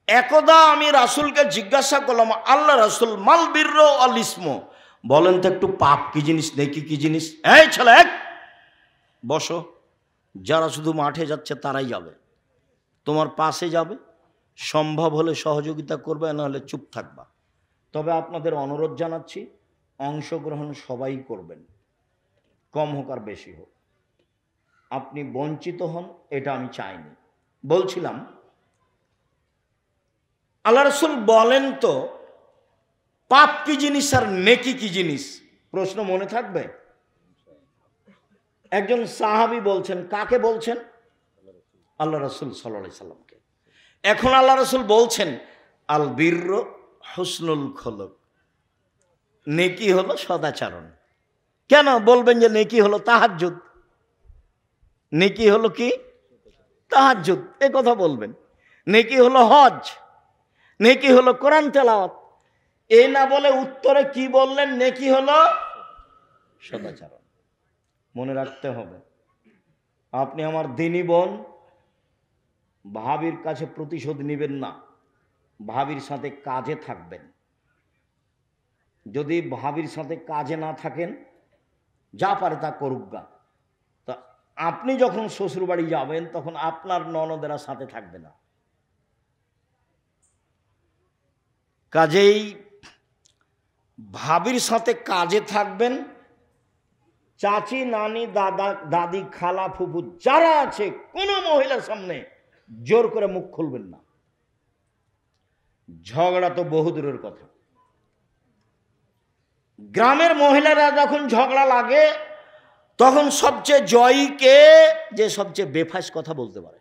একদা আমি রাসূলকে জিজ্ঞাসা করলাম, আল্লাহ রাসূল, মাল বিরর ওয়াল ইসম, বলেন তো একটু পাপ কি জিনিস, নেকি কি জিনিস? এই ছেলে, বসো। যারা শুধু মাঠে যাচ্ছে তারাই যাবে, তোমার পাশে যাবে, সম্ভব হলে সহযোগিতা করবে, না হলে চুপ থাকবা। তবে আপনাদের অনুরোধ জানাচ্ছি, অংশগ্রহণ সবাই করবেন, কম হোক আর বেশি হোক। আপনি বঞ্চিত হন, এটা আমি চাইনি। বলছিলাম আল্লাহ রাসূল বলেন তো পাপ কি জিনিস আর নেকি কি জিনিস? প্রশ্ন মনে থাকবে? একজন সাহাবী বলছেন, কাকে বলছেন? আল্লাহ রাসূল সাল্লাল্লাহু আলাইহি সাল্লামকে। এখন আল্লাহ রাসূল বলছেন, আল বিরর হুসনুল খুলুক, নেকি হলো সদাচরণ। কেন বলবেন যে নেকি হলো তাহাজ্জুদ? নেকি হলো কি? তাহাজ্জুদ, এ কথা বলবেন। নেকি হলো হজ, নেকি হলো কোরআন তেলাওয়াত। এই না বলে উত্তরে কি বললেন? নেকি হলো সদাচরণ। মনে রাখতে হবে, আপনি আমার দিনী বোন, ভাবির কাছে প্রতিশোধ নেবেন না, ভাবির সাথে কাজে থাকবেন। যদি ভাবির সাথে কাজে না থাকেন, যা পারে তা করুক গা। তা আপনি যখন শ্বশুর বাড়ি যাবেন, তখন আপনার ননদেরা সাথে থাকবে না। কাজেই ভাবির সাথে কাজে থাকবেন। চাচি, নানি, দাদা, দাদি, খালা, ফুফু যারা আছে, কোনো মহিলার সামনে জোর করে মুখ খুলবেন না। ঝগড়া তো বহুদূরের কথা। গ্রামের মহিলারা যখন ঝগড়া লাগে, তখন সবচেয়ে জয়ী কে? যে সবচেয়ে বেফাস কথা বলতে পারে।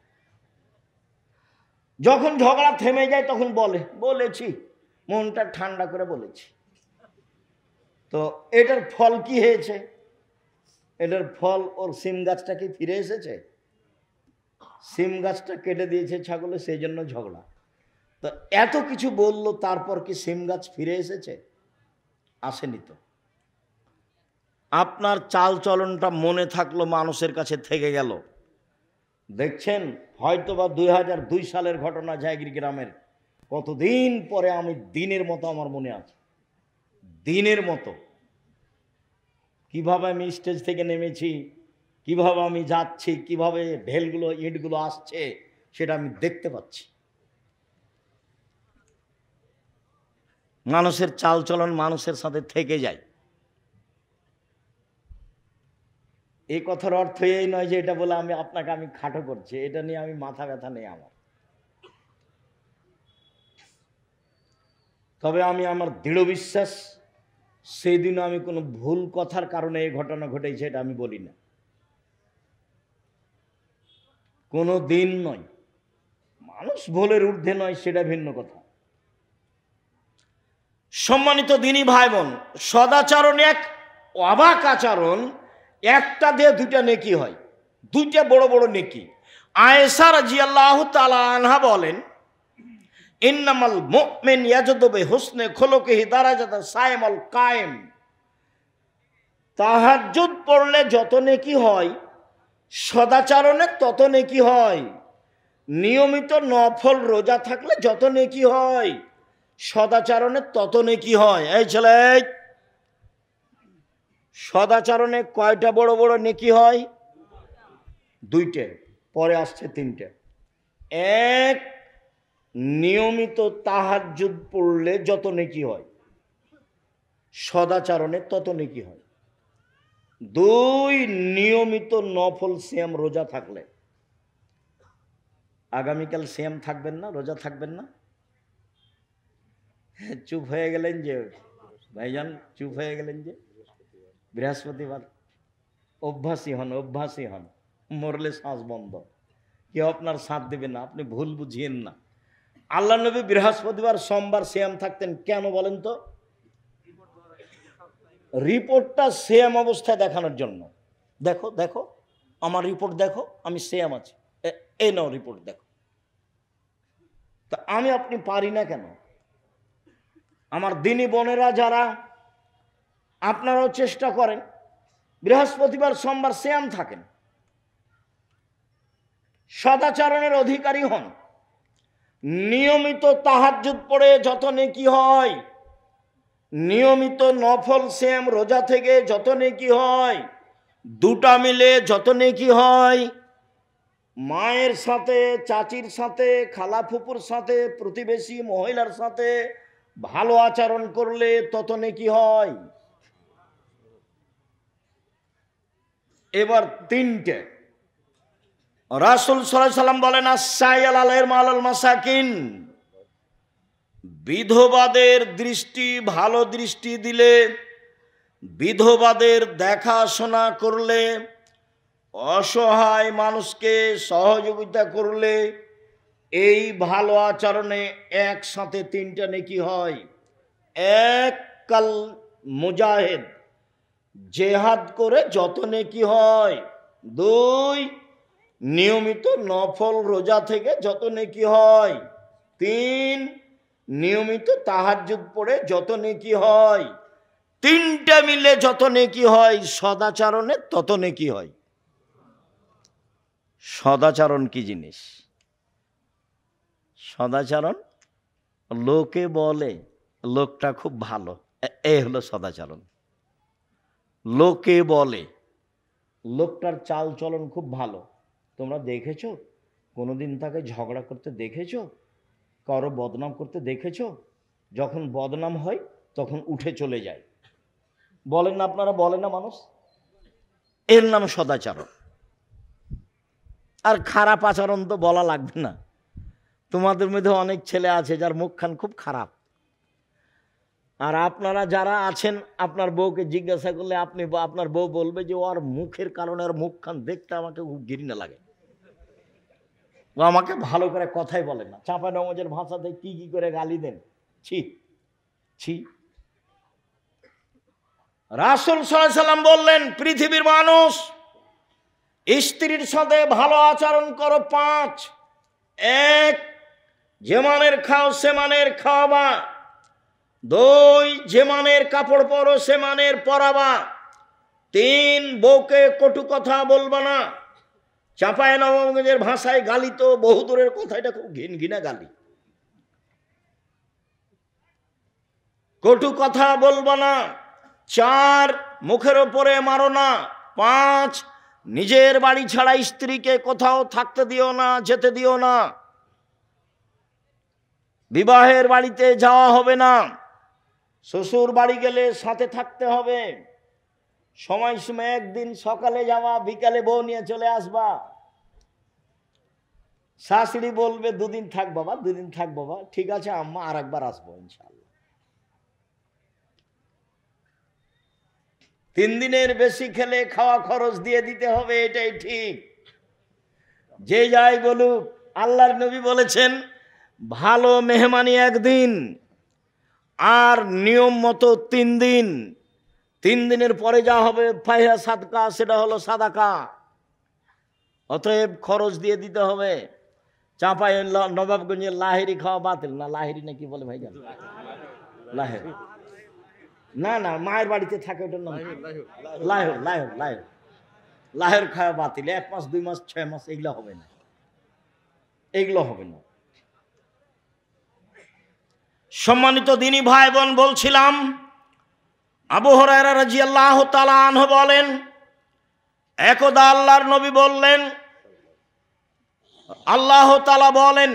যখন ঝগড়া থেমে যায়, তখন বলেছি, মনটা ঠান্ডা করে বলেছি। তো এটার ফল কি হয়েছে? এটার ফল, ওর সিম গাছটা কি ফিরে এসেছে? সিম গাছটা কেটে দিয়েছে ছাগলে, সেই জন্য ঝগড়া। তো এত কিছু বললো, তারপর কি সিম গাছ ফিরে এসেছে? আসেনি তো। আপনার চাল চলনটা মনে থাকলো, মানুষের কাছে থেকে গেল। দেখছেন হয়তোবা 2002 সালের ঘটনা, জায়গির গ্রামের, কতদিন পরে আমি দিনের মতো আমার মনে আছে, দিনের মতো কিভাবে আমি স্টেজ থেকে নেমেছি, কিভাবে আমি যাচ্ছি, কিভাবে ঢেলগুলো ইটগুলো আসছে, সেটা আমি দেখতে পাচ্ছি। মানুষের চাল চলন মানুষের সাথে থেকে যায়। এই কথার অর্থ এই নয় যে এটা বলে আমি আপনাকে আমি খাটো করছি, এটা নিয়ে আমি মাথা ব্যথা নেই আমার। তবে আমি আমার দৃঢ় বিশ্বাস, সেই দিন আমি কোনো ভুল কথার কারণে এই ঘটনা ঘটেছে এটা আমি বলি না, কোনো দিন নয়। মানুষ ভুলের ঊর্ধ্বে নয়, সেটা ভিন্ন কথা। সম্মানিত দিনী ভাই বোন, সদাচরণ এক অবাক আচরণ, একটা দিয়ে দুইটা নেকি হয়, দুইটা বড় বড় নেকি। আয়েশা রাদিয়াল্লাহু তাআলা আনহা বলেন, ইন্নামাল মুমিন ইয়াজদু বিহুসনি খুলুকিহি দারাজাতা সাইমুল কায়েম। তাহাজ্জুদ পড়লে যত নেকি হয়, সদাচরণে তত নেকি হয়। নিয়মিত নফল রোজা থাকলে যত নেকি হয়, সদাচরণে তত নেকি হয়। এই ছেলে, সদাচরণে কয়টা বড় বড় নেকি হয়? দুইটে, পরে আসছে তিনটে। এক, নিয়মিত তাহাজ্জুদ পড়লে যত নেকি হয়, সদাচরণে তত নেকি হয়। দুই, নিয়মিত নফল সিয়াম রোজা থাকলে। আগামীকাল সিয়াম থাকবেন না, রোজা থাকবেন না? চুপ হয়ে গেলেন যে ভাইজান, চুপ হয়ে গেলেন যে। বৃহস্পতিবার অভ্যাসী হন, অভ্যাসী হন, মরলে শ্বাস বন্ধ, কেউ আপনার সাথ দেবে না, আপনি ভুল বুঝিয়েন না। আল্লাহ নবী বৃহস্পতিবার সোমবার সিয়াম থাকতেন, কেন বলেন তো? রিপোর্টটা সিয়াম অবস্থায় দেখানোর জন্য। দেখো দেখো আমার রিপোর্ট দেখো, আমি সিয়াম আছি, এই নাও রিপোর্ট দেখো। তা আমি আপনি পারি না কেন? আমার দিনী বোনেরা যারা, আপনারাও চেষ্টা করেন, বৃহস্পতিবার সোমবার সিয়াম থাকেন, সদাচরণের অধিকারী হন। নিয়মিত তাহাজ্জুদ পড়ে যত নেকি হয়, নিয়মিত নফল সিয়াম রোজা থেকে যত নেকি হয়, দুটা মিলে যত নেকি হয়। মায়ের সাথে, চাচির সাথে, খালা ফুপুর সাথে, প্রতিবেশী মহিলার সাথে ভালো আচরণ করলে তত নেকি হয়। এবার তিনটে, রাসূল সাল্লাল্লাহু আলাইহি সাল্লাম বলেন, আস-সাইল আলাইহিল মালাল মাসাকিন, বিধবাদের দৃষ্টি ভালো দৃষ্টি দিলে, বিধবাদের দেখাশোনা করলে, অসহায় মানুষকে সহযোগিতা করলে, এই ভালো আচরণে একসাথে তিনটা নেকি হয়। এক, কাল মুজাহিদ, জেহাদ করে যত নেকি হয়। দুই, নিয়মিত নফল রোজা থেকে যত নেকি হয়। তিন, নিয়মিত তাহাজ্জুদ পড়ে যত নেকি হয়। তিনটা মিলে যত নেকি হয়, সদাচরণে তত নেকি হয়। সদাচরণ কি জিনিস? সদাচরণ, লোকে বলে লোকটা খুব ভালো, এ হলো সদাচরণ। লোকে বলে লোকটার চাল চলন খুব ভালো। তোমরা দেখেছো কোনোদিন তাকে ঝগড়া করতে দেখেছো, কারো বদনাম করতে দেখেছো? যখন বদনাম হয় তখন উঠে চলে যায়, বলেন না আপনারা? বলেন না মানুষ? এর নাম সদাচরণ। আর খারাপ আচরণ তো বলা লাগবে না। তোমাদের মধ্যে অনেক ছেলে আছে যার মুখখান খুব খারাপ, আর আপনারা যারা আছেন, আপনার বউকে জিজ্ঞাসা করলে আপনি, আপনার বউ বলবে যে ওর মুখের কারণে আর মুখখান দেখতে আমাকে খুব ঘৃণা লাগে, ও আমাকে ভালো করে কথাই বলে না, চাঁপা নমজের ভাষাতে কি কি করে গালি দেন, ছি ছি। রাসূল সাল্লাল্লাহু আলাইহি সাল্লাম বললেন, পৃথিবীর মানুষ, স্ত্রীর সাথে ভালো আচরণ করো পাঁচ। এক, যে মানের খাও সে মানের খাওয়াবা। দুই, যে মানের কাপড় পরো সে মানের পরাবা। তিন, বউকে কটু কথা বলবা না। চাঁপায় নবাবগঞ্জের ভাষায় গালি তো বহু দূরের কথা, এটা খুব ঘিনঘিনা গালি। কটু কথা বলবা না। চার, মুখের ওপরে মারো না। পাঁচ, নিজের বাড়ি ছাড়া স্ত্রীকে কোথাও থাকতে দিও না, যেতে দিও না। বিবাহের বাড়িতে যাওয়া হবে না। শ্বশুর বাড়ি গেলে সাথে থাকতে হবে। সময় সময় একদিন সকালে যাওয়া, বিকালে বউ নিয়ে চলে আসবা। শাশুড়ি বলবে দুদিন থাক বাবা, দুদিন থাক বাবা, ঠিক আছে আম্মা, আর একবার আসবো ইনশাআল্লাহ। 3 দিনের বেশি খেলে খাওয়া খরচ দিয়ে দিতে হবে, এটাই ঠিক। যে যাই বলুক, আল্লাহর নবী বলেছেন ভালো মেহমানি একদিন, আর নিয়ম মতো 3 দিন। 3 দিনের পরে যা হবে ফাইহা সাদকা, সেটা হলো সাদাকা। অতএব খরচ দিয়ে দিতে হবে। চাঁপাই নবাবগঞ্জের লাহেরি খাওয়া বাতিল না, লাহেরি না কি বলে ভাই জান, লাহেরি না, না মায়ের বাড়িতে থাকে ওটার নাম লাহের, লাহের, লাহের, লাহের খাওয়া বাতিল। 1 মাস 2 মাস 6 মাস এগুলো হবে না, এগুলো হবে না। সম্মানিত দিনী ভাই বোন, বলছিলাম আবু হুরায়রা রাদিয়াল্লাহু তাআলা আনহু বলেন, একদা আল্লাহর নবী বললেন, আল্লাহ তাআলা বলেন,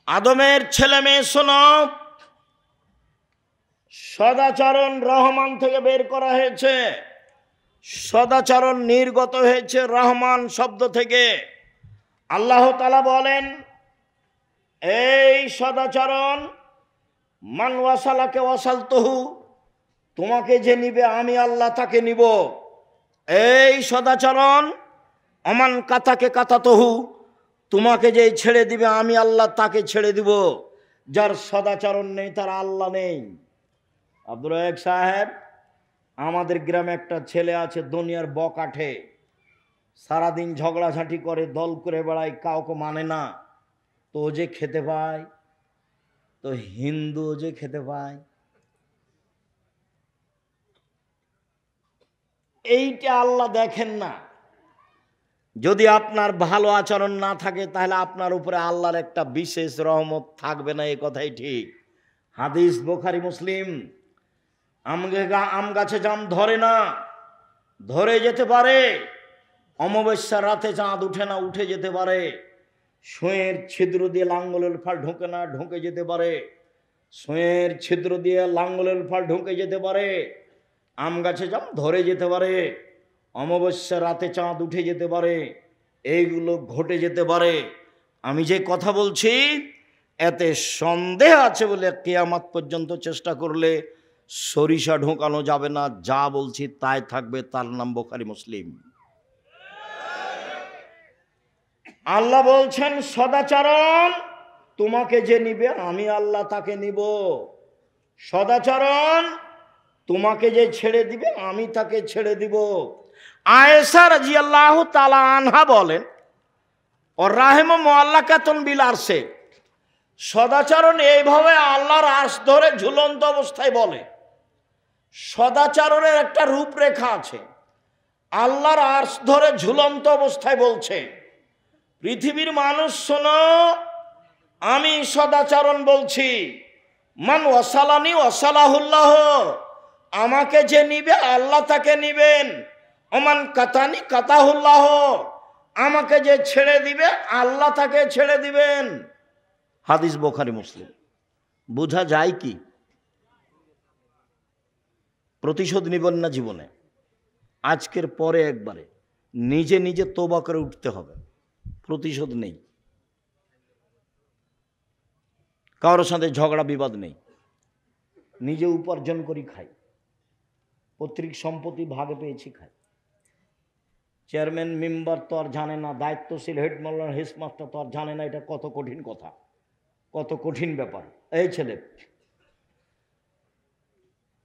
আদমের ছেলে মেয়ে শোনো, সদাচরণ রহমান থেকে বের করা হয়েছে। সদাচরণ নির্গত হয়েছে রহমান শব্দ থেকে। আল্লাহ তাআলা বলেন, এই সদাচরণ, মান ওয়াসালাকে ওয়াসালতুহু, তোমাকে যে নিবে আমি আল্লাহ তাকে নিব। এই সদাচরণ, অমান কাতাকে কাতাতহু, তোমাকে যে ছেড়ে দিবে আমি আল্লাহ তাকে ছেড়ে দিব। যার সদাচরণ নেই তার আল্লাহ নেই। আব্দুর রাজ্জাক সাহেব, আমাদের গ্রামে একটা ছেলে আছে দুনিয়ার বকাঠে, সারাদিন ঝগড়াঝাঁটি করে, দল করে বেড়ায়, কাউকে মানে না। তো ও যে খেতে পায়, তো হিন্দু যে খেতে পায়, এইটা আল্লাহ দেখেন না। যদি আপনার ভালো আচরণ না থাকে তাহলে আপনার উপরে আল্লাহর একটা বিশেষ রহমত থাকবে না, এ কথাই ঠিক। হাদিস বুখারী মুসলিম। আম গাছে জাম ধরে না, ধরে যেতে পারে। অমাবস্যার রাতে চাঁদ উঠে না, উঠে যেতে পারে। সুঁয়ের ছিদ্র দিয়ে লাঙ্গলের ফাল ঢোকে না, ঢোকে যেতে পারে। সুঁয়ের ছিদ্র দিয়ে লাঙ্গলের ফাল ঢোকে যেতে পারে। আম গাছে জাম ধরে যেতে পারে। অমাবস্যার রাতে চাঁদ উঠে যেতে পারে। এইগুলো ঘটে যেতে পারে। আমি যে কথা বলছি এতে সন্দেহ আছে বলে কিয়ামত পর্যন্ত চেষ্টা করলে সরিষা ঢোকানো যাবে না। যা বলছি তাই থাকবে, তার নাম বুখারী মুসলিম। আল্লাহ বলছেন, সদাচরণ, তোমাকে যে নিবে আমি আল্লাহ তাকে নিব। সদাচরণ, তোমাকে যে ছেড়ে দিবে আমি তাকে ছেড়ে দিব। আয়েশা রাদিয়াল্লাহু তাআলা আনহা বলেন, ও রাহিমু মুআল্লাকাতুন বিল আরশে, সদাচরণ এইভাবে আল্লাহর আরশ ধরে ঝুলন্ত অবস্থায় বলে। সদাচরণের একটা রূপরেখা আছে। আল্লাহর আরশ ধরে ঝুলন্ত অবস্থায় বলছে, পৃথিবীর মানুষ শোনো, আমি সদাচরণ বলছি, মান ওয়াসালানি ওয়াসালাহুল্লাহ, আমাকে যে নিবে আল্লাহ তাকে নিবেন। ওমান কাতানি কাতাহুল্লাহ, আমাকে যে ছেড়ে দিবে আল্লাহ তাকে ছেড়ে দিবেন। হাদিস বুখারী মুসলিম। বোঝা যায় কি? প্রতিশোধ নিবেন না জীবনে, আজকের পরে একবারে নিজে নিজে তওবা করে উঠতে হবে। প্রতিশোধ নেই, কারোর সাথে ঝগড়া বিবাদ নেই, নিজে উপার্জন করি খাই, পৈতৃক সম্পত্তি ভাগে পেয়েছি খাই। চেয়ারম্যান মেম্বার তো আর জানে না, দায়িত্বশীল হেড মাস্টার হেডমাস্টার তো আর জানে না এটা কত কঠিন কথা, কত কঠিন ব্যাপার। এই ছেলে,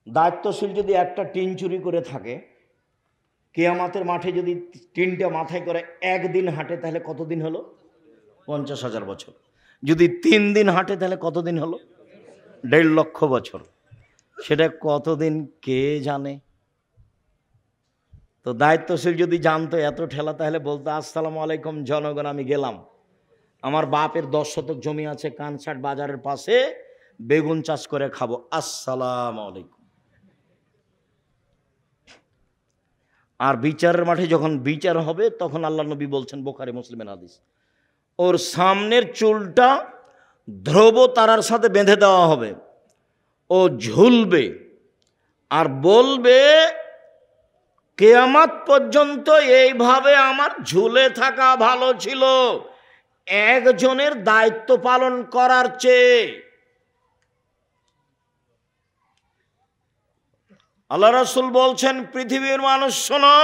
দায়িত্বশীল যদি একটা টিন চুরি করে থাকে, কিয়ামতের মাঠে যদি টিনটা মাথায় করে একদিন হাঁটে তাহলে কতদিন হলো? 50,000 বছর। যদি 3 দিন হাঁটে তাহলে কতদিন হলো? 1.5 লক্ষ বছর। সেটা কতদিন কে জানে। তো দায়িত্বশীল যদি জানতো এত ঠেলা, তাহলে বলতো আসসালামু আলাইকুম জনগণ, আমি গেলাম, আমার বাপের 10 শতক জমি আছে কানসাট বাজারের পাশে, বেগুন চাষ করে খাবো, আসসালামু আলাইকুম। আর বিচারের মাঠে যখন বিচার হবে তখন আল্লাহ নবী বলছেন, বুখারী মুসলিমের হাদিস, ওর সামনের চুলটা ধ্রুব তারার সাথে বেঁধে দেওয়া হবে, ও ঝুলবে আর বলবে, কিয়ামত পর্যন্ত এইভাবে আমার ঝুলে থাকা ভালো ছিল একজনের দায়িত্ব পালন করার চেয়ে। আল্লাহ রাসূল বলছেন, পৃথিবীর মানুষ শোনো,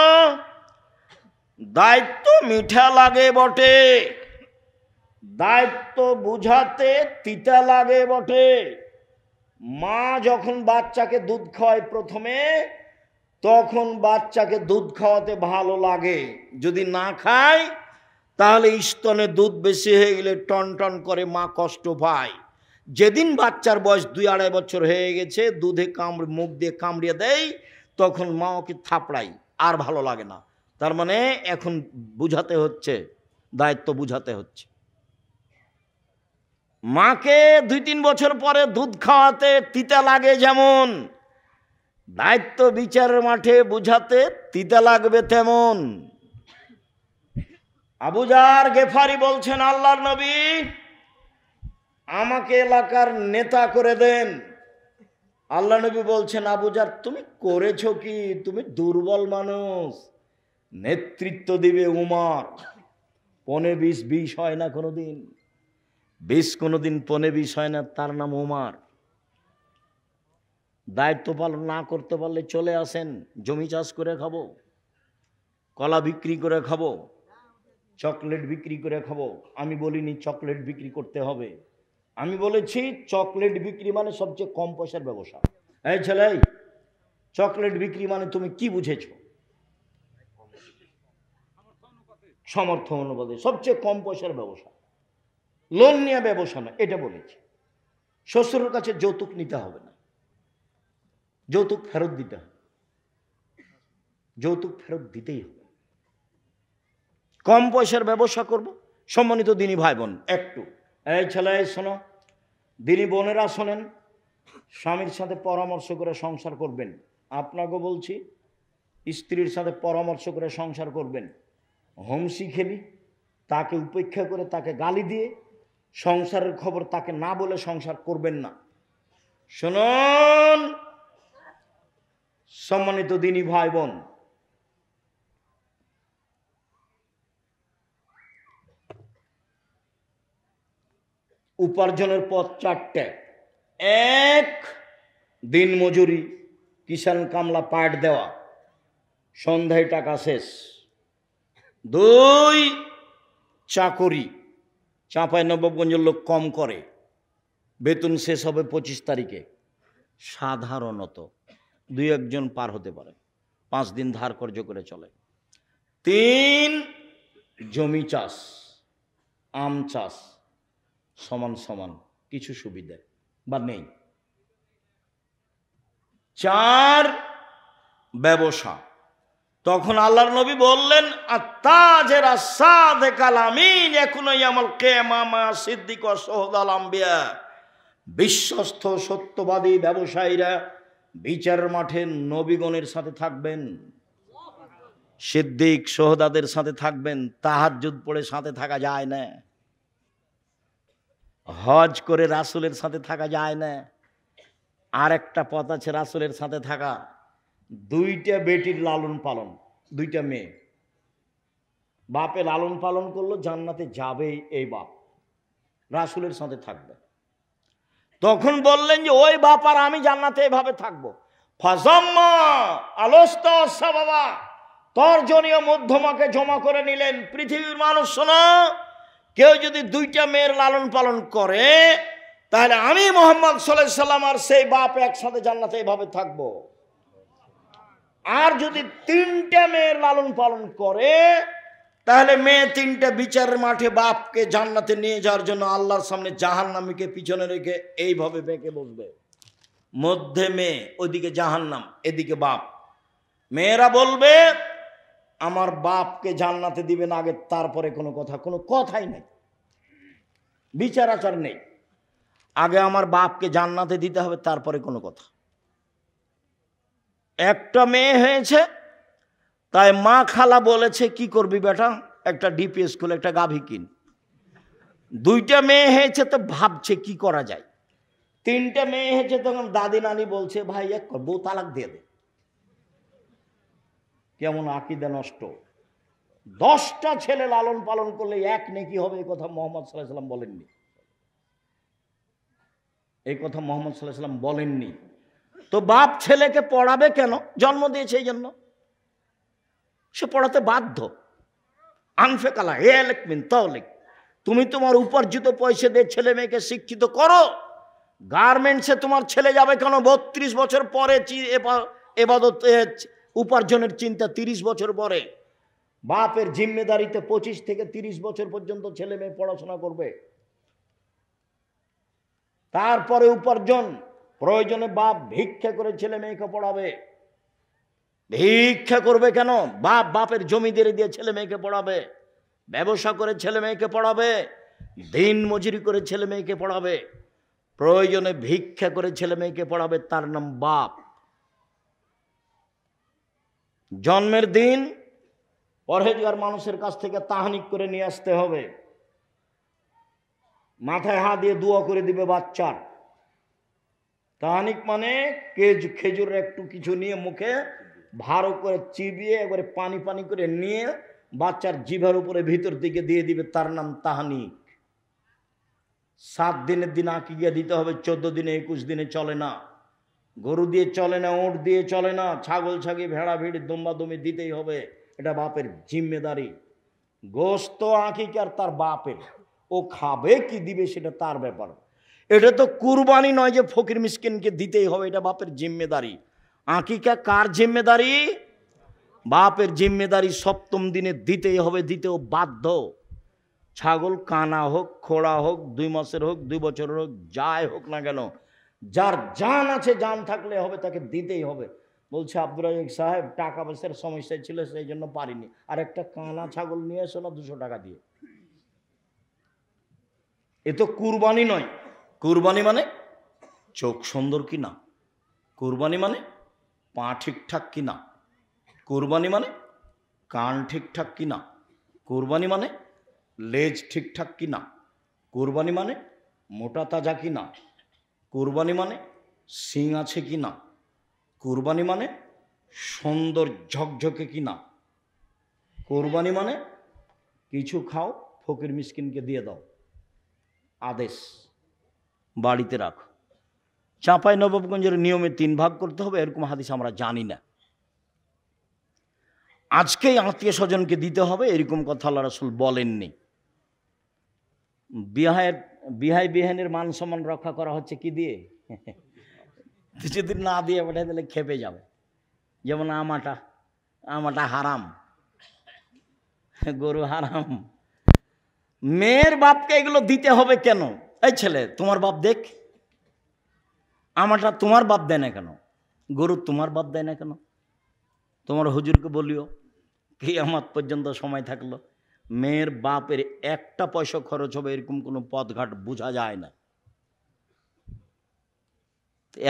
দায়িত্ব মিঠা লাগে বটে, দায়িত্ব বুঝাতে তিতা লাগে বটে। মা যখন বাচ্চাকে দুধ খাওয়ায় প্রথমে, তখন বাচ্চাকে দুধ খাওয়াতে ভালো লাগে, যদি না খায় তাহলে স্তনে দুধ বেশি হয়ে গেলে টন টন করে মা কষ্ট পায়। যেদিন বাচ্চার বয়স 2-2.5 বছর হয়ে গেছে, দুধে মুখ দিয়ে কামড়িয়ে দেয়, তখন মা ওকে থাপড়াই, আর ভালো লাগে না। তার মানে এখন বুঝাতে হচ্ছে, দায়িত্ব বুঝাতে হচ্ছে। মাকে 2-3 বছর পরে দুধ খাওয়াতে তিতা লাগে, যেমন দায়িত্ব বিচারের মাঠে বুঝাতে তিতা লাগবে তেমন। আবু যার গেফারি বলছেন, আল্লাহর নবী আমাকে এলাকার নেতা করে দেন। আল্লাহ নবী বলছেন, আবু যার তুমি করেছো কি, তুমি দুর্বল মানুষ, নেতৃত্ব দিবে উমর। 15-20 হয় না কোনোদিন, 20 কোনোদিন 15-20 হয় না, তার নাম উমর। দায়িত্ব পালন না করতে পারলে চলে আসেন, জমি চাষ করে খাবো, কলা বিক্রি করে খাবো, চকলেট বিক্রি করে খাবো। আমি বলিনি চকলেট বিক্রি করতে হবে, আমি বলেছি চকলেট বিক্রি মানে সবচেয়ে কম পয়সার ব্যবসা। এই ছেলে, চকলেট বিক্রি মানে তুমি কি বুঝেছ? সামর্থ্য অনুপাতে সবচেয়ে কম পয়সার ব্যবসা, লোন নিয়ে ব্যবসা না, এটা বলেছি। শ্বশুরের কাছে যৌতুক নিতে হবে না, যৌতুক ফেরত দিতে হবে, যৌতুক ফেরত দিতেই হবে। কম পয়সার ব্যবসা করব। সম্মানিত দিনী ভাই বোন, একটু এই ছেলে শোনো, দিনী বোনেরা শোনেন, স্বামীর সাথে পরামর্শ করে সংসার করবেন। আপনাকে বলছি, স্ত্রীর সাথে পরামর্শ করে সংসার করবেন। হোমসি খেলি তাকে উপেক্ষা করে, তাকে গালি দিয়ে সংসারের খবর তাকে না বলে সংসার করবেন না। শুনুন সম্মানিত দিনী ভাই বোন, উপার্জনের পথ 4টে। 1, দিন মজুরি, কিষান কামলা পাট দেওয়া, সন্ধ্যায় টাকা শেষ। 2, চাকরি, চাঁপাইনবাবগঞ্জের লোক কম করে, বেতন শেষ হবে 25 তারিখে, সাধারণত 2-1 জন পার হতে পারে, 5 দিন ধার কর্য করে চলে। 3, জমি চাষ, আম চাষ, সমান সমান কিছু সুবিধা বা নেই। 4, ব্যবসা। তখন আল্লাহর নবী বললেন, আত্তাজের আসাদে কালামিন ইয়াকুনু ইয়াউমাল কিয়ামা সিদ্দিক ওয়া শুহাদাল আম্বিয়া। বিশ্বস্ত সত্যবাদী ব্যবসায়ীরা বিচারের মাঠে নবীগণের সাথে থাকবেন, সিদ্দিক শুহাদাদের সাথে থাকবেন। তাহাজ্জুদ পড়ে সাথে থাকা যায় না, হজ করে রাসূলের সাথে থাকা যায় না। আর একটা পথ আছে রাসূলের সাথে থাকা, 2টা বেটির লালন পালন, 2টা মেয়ে, বাপে লালন পালন করলো, জান্নাতে যাবেই এই বাপ, রাসূলের সাথে থাকবে। তখন বললেন যে ওই বাপ আর আমি জান্নাতে এভাবে থাকবো। ফাজাম্মা আলোস্তা বাবা, তর্জনীয় মধ্যমাকে জমা করে নিলেন। পৃথিবীর মানুষ শোনো, কেউ যদি 2টা মেয়ের লালন পালন করে, তাহলে আমি মুহাম্মদ সাল্লাল্লাহু আলাইহি সাল্লাম আর সেই বাপ একসাথে জান্নাতে এভাবে থাকবো। আর যদি 3টা মেয়ের লালন পালন করে, তাহলে মেয়ে তিনটা বিচারের মাঠে বাপকে জান্নাতে নিয়ে যাওয়ার জন্য আল্লাহর সামনে জাহান্নামীকে পিছনে রেখে এইভাবে বেঁকে বসবে। মধ্যে মেয়ে, ওইদিকে জাহান্নাম, এদিকে বাপ। মেয়েরা বলবে আমার বাপকে জান্নাতে দিবেন আগে, তারপরে কোনো কথা, কোনো কথাই নেই, বিচার আচার নেই। আগে আমার বাপকে জান্নাতে দিতে হবে, তারপরে কোনো কথা। একটা মেয়ে হয়েছে, তাই মা খালা বলেছে কি করবি বেটা, একটা ডিপি স্কুল, একটা গাভী কিন। দুইটা মেয়ে হয়েছে তো ভাবছে কি করা যায়। তিনটা মেয়ে হয়েছে তখন দাদি নানি বলছে ভাই এক কর, বউ তালাক দিয়ে দে। কেমন আকীদা নষ্ট। 10টা ছেলে লালন পালন করলে এক নেকি হবে, এই কথা মোহাম্মদ সাল্লাল্লাহু আলাইহি ওয়াসাল্লাম বলেননি। এই কথা মোহাম্মদ সাল্লাল্লাহু আলাইহি ওয়াসাল্লাম বলেননি। তো বাপ ছেলেকে পড়াবে কেন? জন্ম দিয়েছে এই জন্য, সে পড়াতে বাধ্য। আনফেকালা এলেক মিন তাওলিক, তুমি তোমার উপার্জিত পয়সা দিয়ে ছেলে মেয়েকে শিক্ষিত করো। গার্মেন্টসে তোমার ছেলে যাবে কেন? 32 বছর পরে এবাদত উপার্জনের চিন্তা 30 বছর পরে। বাপের জিম্মেদারিতে 25 থেকে 30 বছর পর্যন্ত ছেলে মেয়ে পড়াশোনা করবে, তারপরে উপার্জন। প্রয়োজনে বাপ ভিক্ষা করে ছেলে মেয়েকে পড়াবে। ভিক্ষা করবে কেন? বাপ বাপের জমিদারি দিয়ে ছেলে মেয়েকে পড়াবে, ব্যবসা করে ছেলে মেয়েকে পড়াবে, দিন মজুরি করে ছেলে মেয়েকে পড়াবে, প্রয়োজনে ভিক্ষা করে ছেলে মেয়েকে পড়াবে, তার নাম বাপ। জন্মের দিন পরহেজগার মানুষের কাছ থেকে তাহানিক করে নিয়ে আসতে হবে, মাথায় হাত দিয়ে দোয়া করে দিবে বাচ্চার। তাহানিক মানে খেজুরের একটু কিছু নিয়ে মুখে ভালো করে চিবিয়ে একবারে পানি পানি করে নিয়ে বাচ্চার জিভার উপরে ভিতর দিকে দিয়ে দিবে, তার নাম তাহানিক। 7 দিনের দিন আকিকা দিতে হবে, 14 দিনে 21 দিনে চলে না। গরু দিয়ে চলে না, ওঁট দিয়ে চলে না, ছাগল ছাগি ভেড়া ভিড় দম্বা দমি দিতেই হবে, এটা বাপের জিম্মেদারি। গোস্ত আকিকার তার বাপের, ও খাবে কি দিবে সেটা তার ব্যাপার। এটা তো কুরবানি নয় যে ফকির মিসকিনকে দিতেই হবে, এটা বাপের জিম্মেদারি। আকিকা কার জিম্মেদারি? বাপের জিম্মেদারি। 7ম দিনে দিতেই হবে, দিতেও বাধ্য। ছাগল কানা হোক, খোড়া হোক, 2 মাসের হোক, 2 বছরের হোক, যাই হোক না কেন, যার জান আছে, জান থাকলে হবে, তাকে দিতেই হবে। বলছে আব্দুর রাজ্জাক সাহেব টাকা পয়সার সমস্যা ছিল সেই জন্য পারিনি, আর একটা কানা ছাগল নিয়ে এসো না 200 টাকা দিয়ে। এ তো কুরবানি নয়। কুরবানি মানে চোখ সুন্দর কিনা, কুরবানি মানে পা ঠিকঠাক কিনা, কুরবানি মানে কান ঠিকঠাক কিনা, কুরবানি মানে লেজ ঠিকঠাক কিনা, কুরবানি মানে মোটা তাজা কিনা, কুরবানি মানে শিং আছে কিনা, কুরবানি মানে সুন্দর ঝকঝকে কিনা, কুরবানি মানে কিছু খাও ফকির মিসকিনকে দিয়ে দাও, আদেশ, বাড়িতে রাখো। চাঁপাই নবাবগঞ্জের নিয়মে 3 ভাগ করতে হবে, এরকম হাদিস আমরা জানি না। আজকেই আত্মীয় স্বজনকে দিতে হবে, এরকম কথা আল্লাহ রাসূল বলেননি। বিহাই বিহানের মান সম্মান রক্ষা করা হচ্ছে কি দিয়ে? যদি না দিয়ে পাঠায় তাহলে খেপে যাবে। যেমন আমাটা হারাম, গরু হারাম। মেয়ের বাপকে এগুলো দিতে হবে কেন? এই ছেলে তোমার বাপ দেখ, আমাটা তোমার বাপ দেয় না কেন? গরু তোমার বাপ দেয় না কেন? তোমার হুজুরকে বলিও, কিয়ামত পর্যন্ত সময় থাকলো মেয়ের বাপের 1টা পয়সা খরচ হবে এরকম কোনো পথঘাট বোঝা যায় না।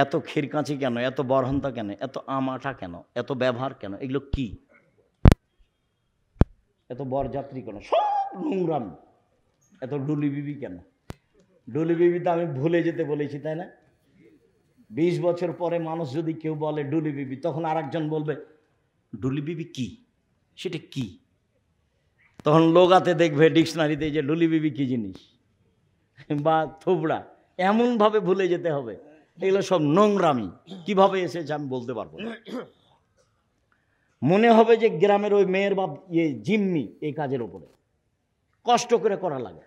এত খিরকাঁচি কেন, এত বরহন্তা কেন, এত আমাটা কেন, এত ব্যবহার কেন? এগুলো কি? এত বরযাত্রী কেন? সব নোংরাম। এত ডুলি বিবি কেন? ডুলি বিবি তো আমি ভুলে যেতে বলেছি, তাই না? 20 বছর পরে মানুষ যদি কেউ বলে ডুলি বিবি, তখন আরেকজন বলবে ডুলি বিবি কি, সেটা কি? তখন লোগাতে দেখবে ডিকশনারিতে যে ডুলি বিবি কি জিনিস, বা থুবড়া, এমনভাবে ভুলে যেতে হবে। এগুলো সব নোংরামি। কিভাবে এসেছে আমি বলতে পারবো না। মনে হবে যে গ্রামের ওই মেয়ের বাপ জিম্মি এই কাজের উপরে, কষ্ট করে করা লাগে।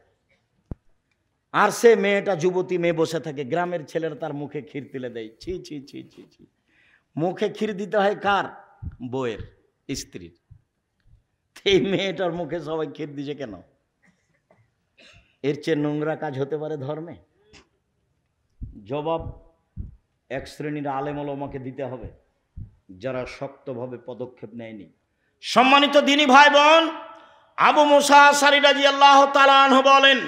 আর সে মেয়েটা যুবতী মেয়ে বসে থাকে, গ্রামের ছেলেরা তার মুখে ক্ষীর তুলে দেয়। ছি ছি ছি ছি ছি। মুখে ক্ষীর দিতে হয় কার? বউয়ের, স্ত্রীর। এই মেয়েটার মুখে সবাই খেদ দিছে কেন? এর চেয়ে নোংরা কাজ হতে পারে ধর্মে? জবাব এক শ্রেণীর আলেম ওলামাকে দিতে হবে, যারা শক্তভাবে পদক্ষেপ নেয়নি। সম্মানিত দিনী ভাই বোন, আবু মুসা আশআরী রাদিয়াল্লাহু তাআলা আনহু বলেন,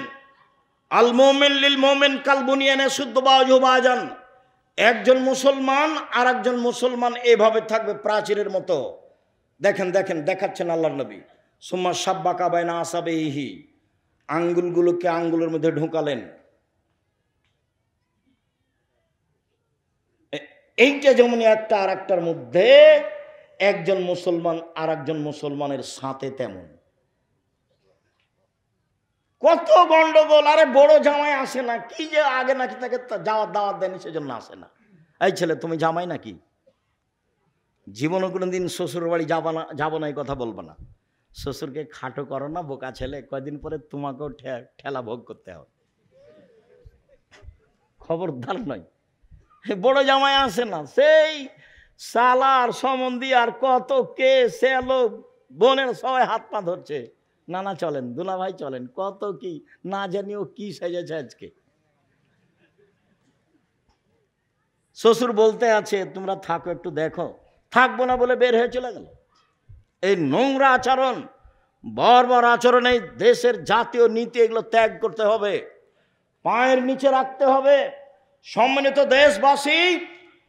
আল মুমিন লিল মুমিন কাল বুনিয়ানে ইয়াশুদ্দু বাযুহু বাযান। একজন মুসলমান আর একজন মুসলমান এভাবে থাকবে প্রাচীরের মতো। দেখেন দেখেন, দেখাচ্ছেন আল্লাহর নবী। সুম্মা শাব্বাকা বাইনা আসাবিহি, আঙ্গুলগুলোকে আঙ্গুলের মধ্যে ঢুকালেন। এইটা যেমন একটা আর একটার মধ্যে, একজন মুসলমান আর একজন মুসলমানের সাথে তেমন। কত গন্ডগোল! আরে বড় জামাই আসে না, কি যে আগে নাকি তাকে যাওয়ার দাওয়াত দেয়নি সেজন্য আসে না। এই ছেলে, তুমি জামাই নাকি? জীবনে কোনোদিন শ্বশুর বাড়ি যাবো না এই কথা বলবো না। শ্বশুরকে খাটো করো না, বোকা ছেলে, কয়দিন পরে তোমাকেও ঠেলা ভোগ করতে হবে, খবরদার নয়। বড় জামাই আসে না, সেই সালার সম্বন্ধী আর কত কে সেলো বোনের সবাই হাত পা ধরছে, নানা চলেন, দুলা ভাই চলেন, কত কি না জানিও কি সেজেছে আজকে। শ্বশুর বলতে আছে তোমরা থাকো, একটু দেখো, থাকবো না বলে বের হয়ে চলে গেল। এই নোংরা আচরণ, বর্বর আচরণ, এই দেশের জাতীয় নীতি, এগুলো ত্যাগ করতে হবে, পায়ের নিচে রাখতে হবে। সম্মানিত দেশবাসী,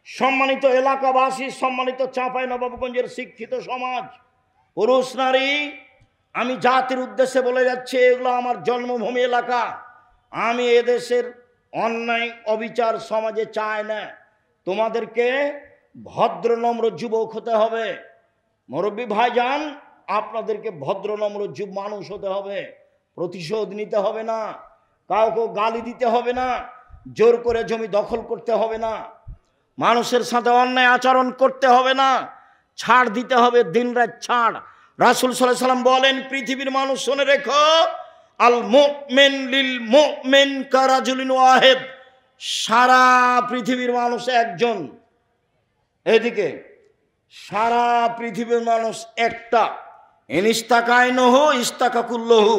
সম্মানিত এলাকাবাসী, সম্মানিত চাঁপাইনবাবগঞ্জের শিক্ষিত সমাজ, পুরুষ নারী, আমি জাতির উদ্দেশ্যে বলে যাচ্ছি, এগুলো আমার জন্মভূমি এলাকা। আমি এদেশের অন্যায় অবিচার সমাজে চাই না। তোমাদেরকে ভদ্র নম্র যুবক হতে হবে। মুরব্বী ভাইজান, আপনাদেরকে ভদ্র নম্র মানুষ হতে হবে। প্রতিশোধ নিতে হবে না, কাউকে গালি দিতে হবে না, জোর করে জমি দখল করতে হবে না, মানুষের সাথে অন্যায় আচরণ করতে হবে না, ছাড় দিতে হবে, দিনরাত ছাড়। রাসূল সাল্লাল্লাহু আলাইহি ওয়াসাল্লাম বলেন, পৃথিবীর মানুষ শুনে রেখো, আল মুমিন লিল মুমিন কারাজুলিন ওয়াহিদ। সারা পৃথিবীর মানুষ একজন, এদিকে সারা পৃথিবীর মানুষ একটা। ইনিস্তাকাইনহু ইস্তাকাকুল্লহু।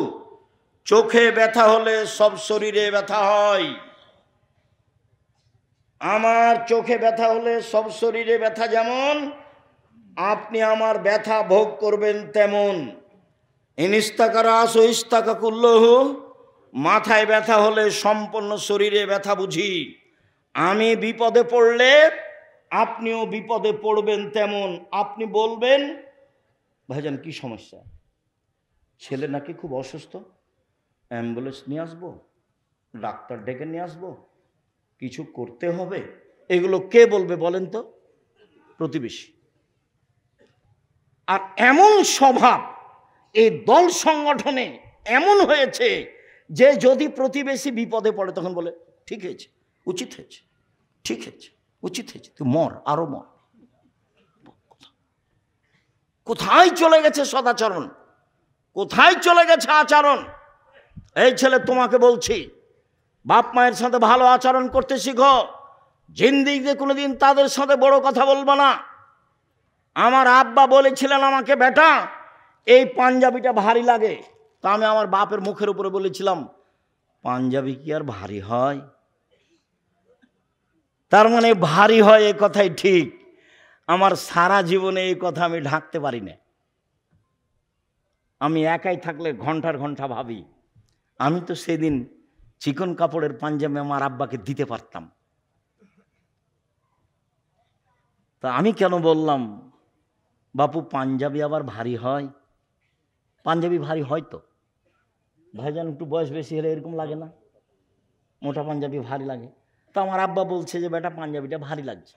চোখে ব্যথা হলে সব শরীরে ব্যথা হয়। আমার চোখে ব্যথা হলে সব শরীরে ব্যথা যেমন, আপনি আমার ব্যথা ভোগ করবেন তেমন। ইনিস্তাকারাস ও ইস্তাকাকুল্লহু। মাথায় ব্যথা হলে সম্পূর্ণ শরীরে ব্যথা বুঝি। আমি বিপদে পড়লে আপনিও বিপদে পড়বেন তেমন। আপনি বলবেন, ভাইজান কি সমস্যা? ছেলে নাকি খুব অসুস্থ, অ্যাম্বুলেন্স নিয়ে আসবো, ডাক্তার ডেকে নিয়ে আসবো, কিছু করতে হবে। এগুলো কে বলবে বলেন তো? প্রতিবেশী। আর এমন স্বভাব এই দল সংগঠনে এমন হয়েছে যে যদি প্রতিবেশী বিপদে পড়ে তখন বলে, ঠিক হয়েছে, উচিত হয়েছে, ঠিক হয়েছে, উচিত হয়েছে, তুই মর, আরো মর। কোথায় চলে গেছে সদাচরণ? কোথায় চলে গেছে আচরণ? এই ছেলে, তোমাকে বলছি, বাপ মায়ের সাথে ভালো আচরণ করতে শিখো। জিন্দিগিতে কোনোদিন তাদের সাথে বড় কথা বলবো না। আমার আব্বা বলেছিলেন আমাকে, বেটা এই পাঞ্জাবিটা ভারী লাগে। তা আমি আমার বাপের মুখের উপরে বলেছিলাম, পাঞ্জাবি কি আর ভারী হয়? তার মানে ভারী হয়, এ কথাই ঠিক। আমার সারা জীবনে এই কথা আমি ঢাকতে পারি না। আমি একাই থাকলে ঘন্টার ঘন্টা ভাবি, আমি তো সেদিন চিকন কাপড়ের পাঞ্জাবি আমার আব্বাকে দিতে পারতাম, তা আমি কেন বললাম বাপু পাঞ্জাবি আবার ভারী হয়? পাঞ্জাবি ভারী হয় তো ভাইজান, একটু বয়স বেশি হলে এরকম লাগে না? মোটা পাঞ্জাবি ভারী লাগে। তা আমার আব্বা বলছে যে বেটা পাঞ্জাবিটা ভারী লাগছে।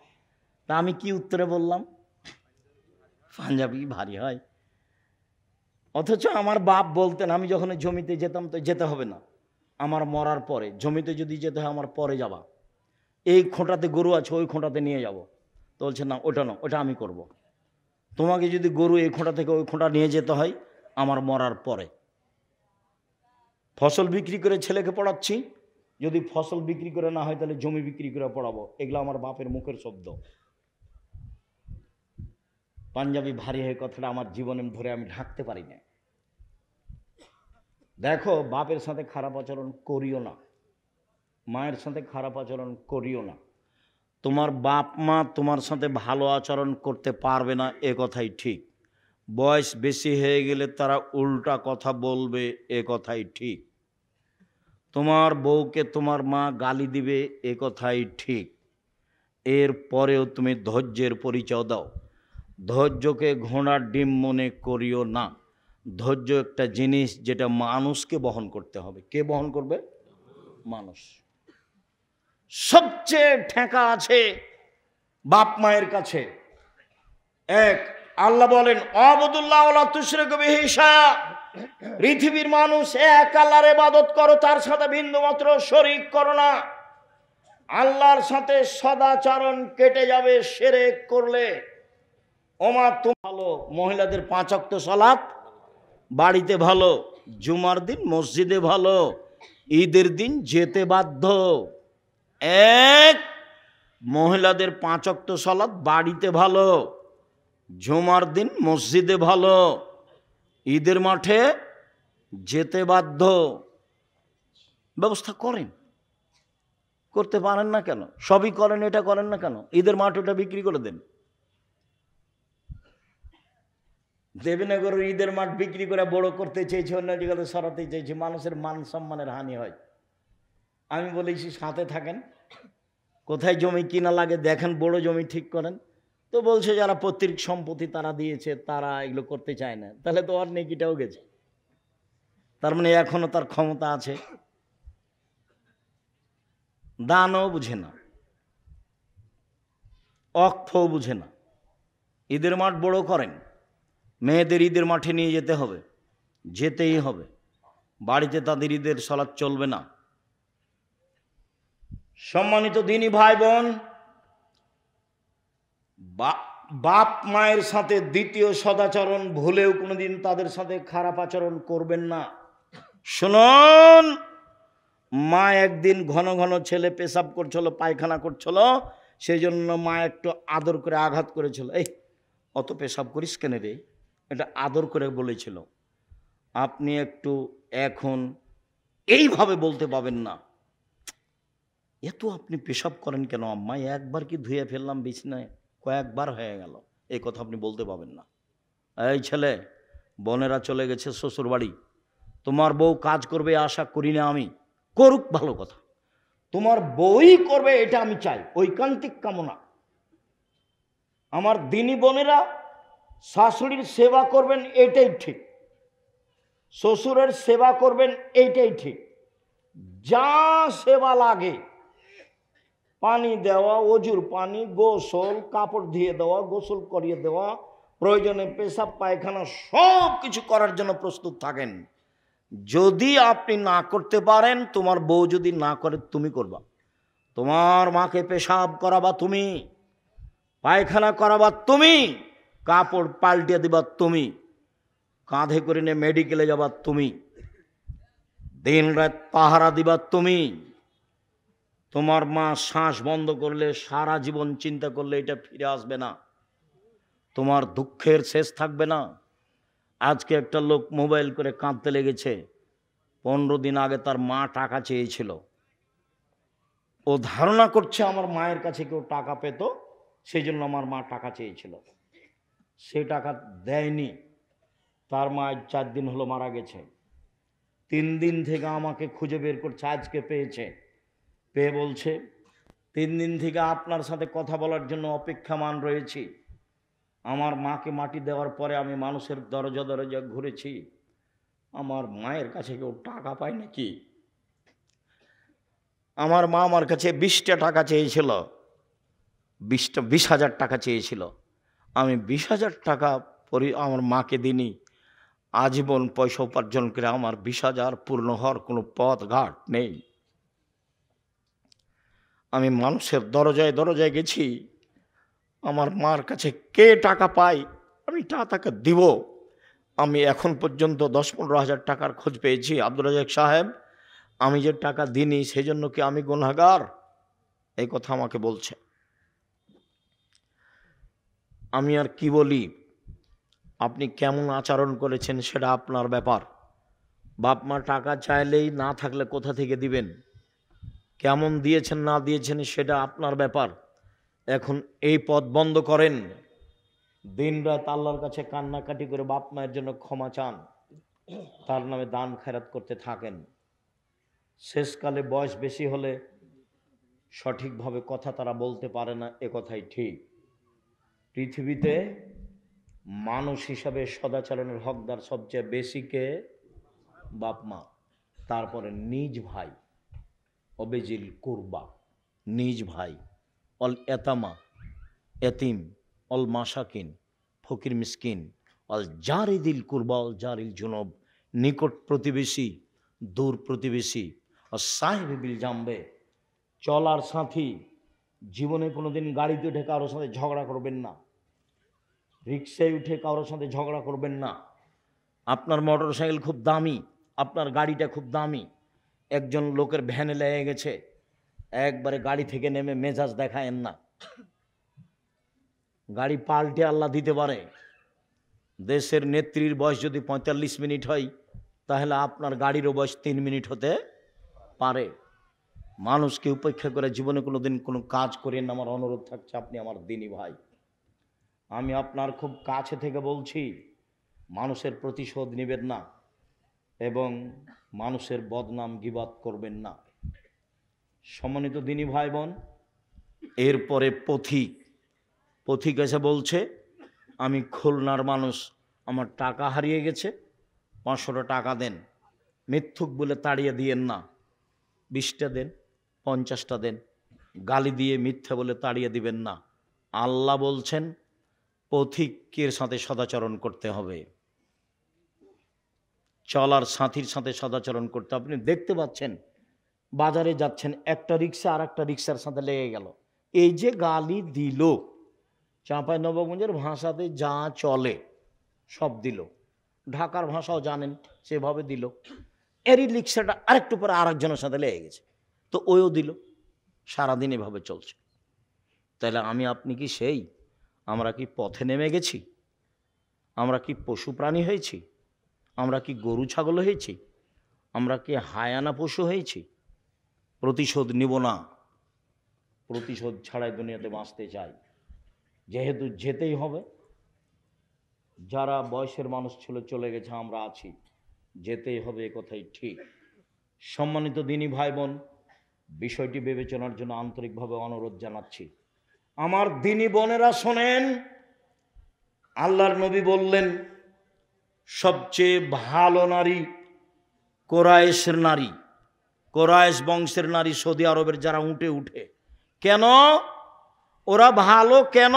তা আমি কি উত্তরে বললাম? পাঞ্জাবি ভারী হয়। অথচ আমার বাপ বলতেন, আমি যখন জমিতে যেতাম তো যেতে হবে না, আমার মরার পরে জমিতে যদি যেতে হয় আমার পরে যাবা, এই খোঁটাতে গরু আছে ওই খোঁটাতে নিয়ে যাব। তো বলছে না, ওটা না, ওটা আমি করব। তোমাকে যদি গরু এই খোঁটা থেকে ওই খোঁটা নিয়ে যেতে হয় আমার মরার পরে। ফসল বিক্রি করে ছেলেকে পড়াচ্ছি, যদি ফসল বিক্রি করে না হয় তাহলে জমি বিক্রি করে পড়াবো। এগুলো আমার বাপের মুখের শব্দ। পাঞ্জাবি ভারী হয়ে কথাটা আমার জীবনে ধরে আমি ঢাকতে পারি না। দেখো, বাপের সাথে খারাপ আচরণ করিও না, মায়ের সাথে খারাপ আচরণ করিও না। তোমার বাপ মা তোমার সাথে ভালো আচরণ করতে পারবে না, এ কথাই ঠিক। বয়স বেশি হয়ে গেলে তারা উল্টা কথা বলবে, এ কথাই ঠিক। তোমার বউকে তোমার মা গালি দিবে, এ কথাই ঠিক। এর পরেও তুমি ধৈর্যের পরিচয় দাও। ধৈর্যকে ঘোড়ার ডিম মনে করিও না। ধৈর্য একটা জিনিস যেটা মানুষকে বহন করতে হবে। কে বহন করবে? মানুষ। সবচেয়ে ঠেকা আছে বাপ মায়ের কাছে। এক, আল্লাহ বলেন আবুদুল্লাহ ওয়ালা তুশরিকু বিহি শাইআ, পৃথিবীর মানুষ এক আল্লাহর ইবাদত করো, তার সাথে বিন্দুমাত্র শরীক করো না। আল্লাহর সাথে সদাচরণ কেটে যাবে শিরক করলে। ওমা তুমি ভালো, মহিলাদের 5 ওয়াক্ত সালাত বাড়িতে ভালো, জুমার দিন মসজিদে ভালো, ঈদের দিন যেতে বাধ্য। এক, মহিলাদের 5 ওয়াক্ত সালাত বাড়িতে ভালো, জুমার দিন মসজিদে ভালো, ঈদের মাঠে যেতে বাধ্য। ব্যবস্থা করেন, করতে পারেন না কেন? সবই করেন, এটা করেন না কেন? ঈদের মাঠ ওটা বিক্রি করে দেন। দেবীনগরের ঈদের মাঠ বিক্রি করে বড় করতে চেয়েছে, অন্য জায়গাতে সরাতে চেয়েছে, মানুষের মান সম্মানের হানি হয়। আমি বলেছি সাথে থাকেন, কোথায় জমি কিনা লাগে দেখেন, বড় জমি ঠিক করেন। তো বলছে যারা পৈতৃক সম্পত্তি তারা দিয়েছে, তারা এগুলো করতে চায় না। তাহলে তো আর নেকিটাও গেছে, তার মানে এখনো তার ক্ষমতা আছে। দানও বুঝে না, অক্ষও বুঝে না। ঈদের মাঠ বড় করেন, মেয়েদের ঈদের মাঠে নিয়ে যেতে হবে, যেতেই হবে। বাড়িতে তাদের ঈদের সালাত চলবে না। সম্মানিত দিনী ভাই বোন, বাপ মায়ের সাথে দ্বিতীয় সদাচরণ ভুলেও কোনোদিন তাদের সাথে খারাপ আচরণ করবেন না। শুনুন, মা একদিন ঘন ঘন ছেলে পেশাব করছিল, পায়খানা করছিল, সেই জন্য মা একটু আদর করে আঘাত করেছিল। এই অত পেশাব করিস কেন রে, এটা আদর করে বলেছিল। আপনি একটু এখন এইভাবে বলতে পাবেন না, এত আপনি পেশাব করেন কেন আম্মা, একবার কি ধুয়ে ফেললাম বিছনায়, কয়েকবার হয়ে গেল, এই কথা আপনি বলতে পাবেন না। এই ছেলে, বোনেরা চলে গেছে শ্বশুর বাড়ি, তোমার বউ কাজ করবে আশা করি না আমি, করুক ভালো কথা, তোমার বউই করবে এটা আমি চাই, ঐকান্তিক কামনা। আমার দিনী বোনেরা শাশুড়ির সেবা করবেন, এটাই ঠিক। শ্বশুরের সেবা করবেন, এইটাই ঠিক। যা সেবা লাগে, পানি দেওয়া, অজুর পানি, গোসল, কাপড় ধুয়ে দেওয়া, গোসল করিয়ে দেওয়া, প্রয়োজনে পেশাব পায়খানা সব কিছু করার জন্য প্রস্তুত থাকেন। যদি আপনি না করতে পারেন, তোমার বউ যদি না করে, তুমি করবা। তোমার মাকে পেশাব করাবা তুমি, পায়খানা করাবা তুমি, কাপড় পাল্টে দিবা তুমি, কাঁধে করে নিয়ে মেডিকেলে যাবা তুমি, দিন রাত পাহারা দিবা তুমি। তোমার মা শ্বাস বন্ধ করলে, সারা জীবন চিন্তা করলে এটা ফিরে আসবে না, তোমার দুঃখের শেষ থাকবে না। আজকে একটা লোক মোবাইল করে কাঁদতে লেগেছে, 15 দিন আগে তার মা টাকা চেয়েছিল। ও ধারণা করছে আমার মায়ের কাছে কেউ টাকা পেত, সেই জন্য আমার মা টাকা চেয়েছিল। সে টাকা দেয়নি, তার মা 4 দিন হলো মারা গেছে। 3 দিন থেকে আমাকে খুঁজে বের করছে, আজকে পেয়েছে। পেয়ে বলছে 3 দিন থেকে আপনার সাথে কথা বলার জন্য অপেক্ষামান রয়েছি। আমার মাকে মাটি দেওয়ার পরে আমি মানুষের দরজা দরজা ঘুরেছি, আমার মায়ের কাছে কেউ টাকা পায় নাকি? আমার মা আমার কাছে 20টা টাকা চেয়েছিল, 20,000 টাকা চেয়েছিল। আমি 20,000 টাকা আমার মাকে দিইনি। আজীবন পয়সা উপার্জন করে আমার 20,000 পূর্ণ হওয়ার কোনো পথ ঘাট নেই। আমি মানুষের দরজায় দরজায় গেছি, আমার মার কাছে কে টাকা পায় আমি তাকে দিব। আমি এখন পর্যন্ত 10-15 হাজার টাকার খোঁজ পেয়েছি। আব্দুল রাজাক সাহেব, আমি যে টাকা দিইনি সেজন্য কি আমি গুনাহগার? এই কথা আমাকে বলছে। আমি আর কি বলি? আপনি কেমন আচরণ করেছেন সেটা আপনার ব্যাপার। বাপ মা টাকা চাইলেই না থাকলে কোথা থেকে দিবেন? কেমন দিয়েছেন না দিয়েছেন সেটা আপনার ব্যাপার। এখন এই পথ বন্ধ করেন, দিন রাত আল্লাহর কাছে কান্নাকাটি করে বাপ মায়ের জন্য ক্ষমা চান, তার নামে দান খেরাত করতে থাকেন। শেষকালে বয়স বেশি হলে সঠিকভাবে কথা তারা বলতে পারে না, এ কথাই ঠিক। পৃথিবীতে মানুষ হিসাবে সদাচরণের হকদার সবচেয়ে বেশি কে? বাপ মা, তারপরে নিজ ভাই, অবেজিল কুরবা, নিজ ভাই, অল এতামা, এতিম, অল মাসাকিন, ফকির মিসকিন, অল জারিদিল কুরবা, অল জারিল জুনব, নিকট প্রতিবেশী, দূর প্রতিবেশী, অল সাহেবিল জাম্বে, চলার সাথী। জীবনে কোনোদিন গাড়িতে উঠে কারোর সাথে ঝগড়া করবেন না, রিক্সায় উঠে কারোর সাথে ঝগড়া করবেন না। আপনার মোটর সাইকেল খুব দামি, আপনার গাড়িটা খুব দামি, একজন লোকের ভ্যানে লেগে গেছে, একবারে গাড়ি থেকে নেমে মেজাজ দেখায়েন না। গাড়ি পাল্টে আল্লাহ দিতে পারে। দেশের নেত্রীর বয়স যদি 45 মিনিট হয়, তাহলে আপনার গাড়িরও বয়স 3 মিনিট হতে পারে। মানুষকে উপেক্ষা করে জীবনে কোনোদিন কোনো কাজ করেন। আমার অনুরোধ থাকছে, আপনি আমার দিনী ভাই, আমি আপনার খুব কাছে থেকে বলছি, মানুষের প্রতিশোধ নেবেন না এবং মানুষের বদনাম গীবাত করবেন না। সম্মানিত দিনী ভাই বোন, এরপরে পথিক এসে বলছে, আমি খুলনার মানুষ, আমার টাকা হারিয়ে গেছে, 500 টাকা দেন। মিথ্যুক বলে তাড়িয়ে দিয়েন না, 20টা দেন, 50টা দেন। গালি দিয়ে মিথ্যা বলে তাড়িয়ে দিবেন না। আল্লাহ বলছেন পথিকের সাথে সদাচরণ করতে হবে, চলার সাথীর সাথে সদাচরণ করতে। আপনি দেখতে পাচ্ছেন বাজারে যাচ্ছেন, একটা রিক্সা আর একটা রিক্সার সাথে লেগে গেল, এই যে গালি দিল, চাঁপাইনবাবগঞ্জের ভাষাতে যা চলে সব দিল, ঢাকার ভাষাও জানেন সেভাবে দিল। এরই রিক্সাটা আরেকটু পরে আরেকজনের সাথে লেগে গেছে, তো ওও দিল, সারাদিন এভাবে চলছে। তাহলে আমি আপনি কি সেই? আমরা কি পথে নেমে গেছি? আমরা কি পশু প্রাণী হয়েছি? আমরা কি গরু ছাগল হয়েছি? আমরা কি হায়ানা পশু হয়েছি? প্রতিশোধ নিব না, প্রতিশোধ ছাড়াই দুনিয়াতে বাঁচতে চাই। যেহেতু যেতেই হবে, যারা বয়সের মানুষ ছিল চলে গেছে, আমরা আছি, যেতেই হবে, এ কথাই ঠিক। সম্মানিত দিনী ভাই বোন, বিষয়টি বিবেচনার জন্য আন্তরিকভাবে অনুরোধ জানাচ্ছি। আমার দিনী বোনেরা শোনেন, আল্লাহর নবী বললেন সবচেয়ে ভালো নারী কোরাইশের নারী, কোরাইশ বংশের নারী, সৌদি আরবের যারা উঠে উঠে। কেন ওরা ভালো? কেন?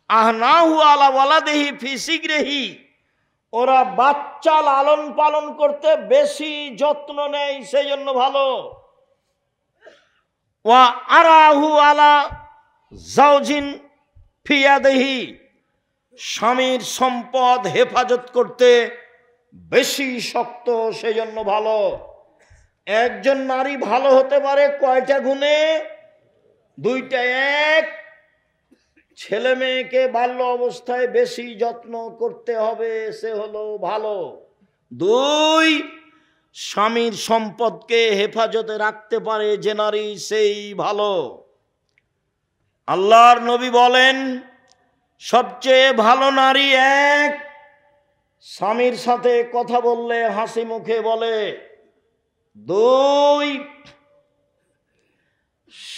আহনাহু আলা ওয়ালাদিহি ফি সিগরিহি, ওরা বাচ্চা লালন পালন করতে বেশি যত্ন নেয়, সেই জন্য ভালো। ওয়া আরাহু আলা জাওজিন ফি ইয়াদিহি, স্বামীর সম্পদ হেফাজত করতে বেশি শক্ত, সেই জন্য ভালো। একজন নারী ভালো হতে পারে কয়টা গুণে? 2টা। এক, ছেলে মেয়েকে বাল্য অবস্থায় বেশি যত্ন করতে হবে, সে হলো ভালো। 2, স্বামীর সম্পদকে হেফাজতে রাখতে পারে যে নারী, সেই ভালো। আল্লাহর নবী বলেন সবচেয়ে ভালো নারী, 1, স্বামীর সাথে কথা বললে হাসি মুখে বলে। 2,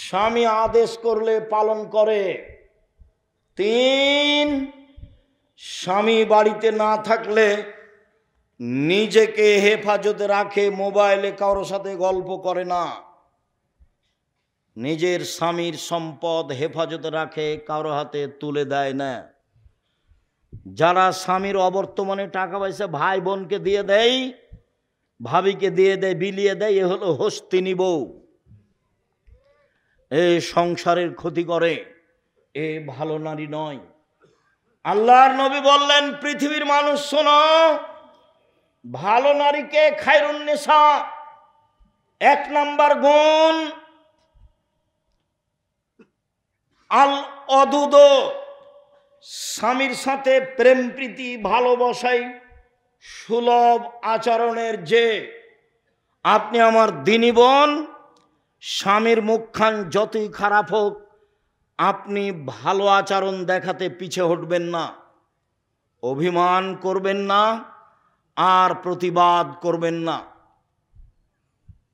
স্বামী আদেশ করলে পালন করে। 3, স্বামী বাড়িতে না থাকলে নিজেকে হেফাজতে রাখে, মোবাইলে কারোর সাথে গল্প করে না। নিজের স্বামীর সম্পদ হেফাজতে রাখে, কারো হাতে তুলে দেয় না। যারা স্বামীর অবর্তমানে টাকা পয়সা ভাই বোনকে দিয়ে দেয়, ভাবিকে দিয়ে দেয়, বিলিয়ে দেয়, এ হলো হস্তিনী বউ, এ সংসারের ক্ষতি করে, এ ভালো নারী নয়। আল্লাহর নবী বললেন পৃথিবীর মানুষ শোনো, ভালো নারীকে খায়রুন নিসা, 1 নাম্বার গুণ আল অদুদ, স্বামীর সাথে প্রেম প্রীতি ভালোবাসাই সুলভ আচরণের যে আপনি আমার দিনী বোন, স্বামীর মুখখান যতই খারাপ হোক আপনি ভালো আচরণ দেখাতে পিছে হটবেন না, অভিমান করবেন না, আর প্রতিবাদ করবেন না।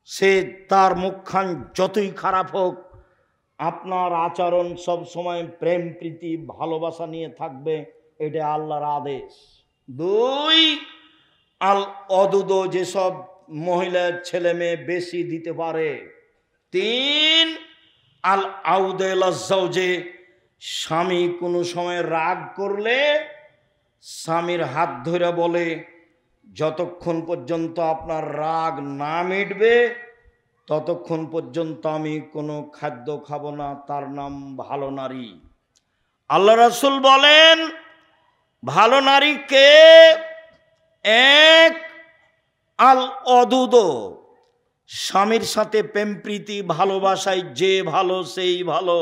সে তার মুখখান যতই খারাপ হোক আপনার আচরণ সব সময় প্রেম প্রীতি ভালোবাসা নিয়ে থাকবে, এটা আল্লাহর আদেশ। 2, আল অদুদ, যেসব মহিলার ছেলে মেয়ে বেশি দিতে পারে। 3, আল আউদেল যে স্বামী কোনো সময় রাগ করলে স্বামীর হাত ধরে বলে, যতক্ষণ পর্যন্ত আপনার রাগ না মিটবে ততক্ষণ পর্যন্ত আমি কোনো খাদ্য খাবো না, তার নাম ভালো নারী। আল্লাহ রাসূল বলেন, ভালো নারী কে? 1, আল অদুদ, স্বামীর সাথে প্রেম প্রীতি ভালোবাসায় যে ভালো সেই ভালো।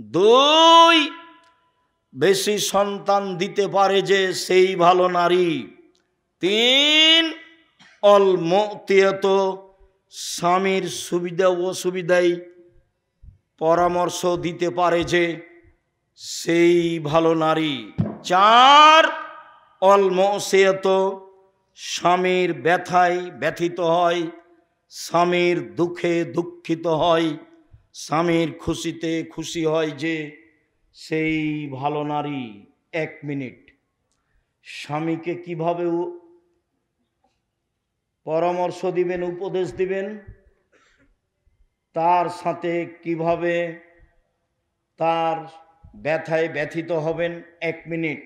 2, বেশি সন্তান দিতে পারে যে সেই ভালো নারী। 3, অল মুতিয়াত, স্বামীর সুবিধা অসুবিধায় পরামর্শ দিতে পারে যে সেই ভালো নারী। 4, অল মুসিয়াত, স্বামীর ব্যথায় ব্যথিত হয়, স্বামীর দুঃখে দুঃখিত হয়, স্বামীর খুশিতে খুশি হয় যে সেই ভালো নারী। 1 মিনিট, স্বামীকে কিভাবে পরামর্শ দিবেন, উপদেশ দিবেন, তার সাথে কিভাবে তার ব্যথায় ব্যথিত হবেন, 1 মিনিট।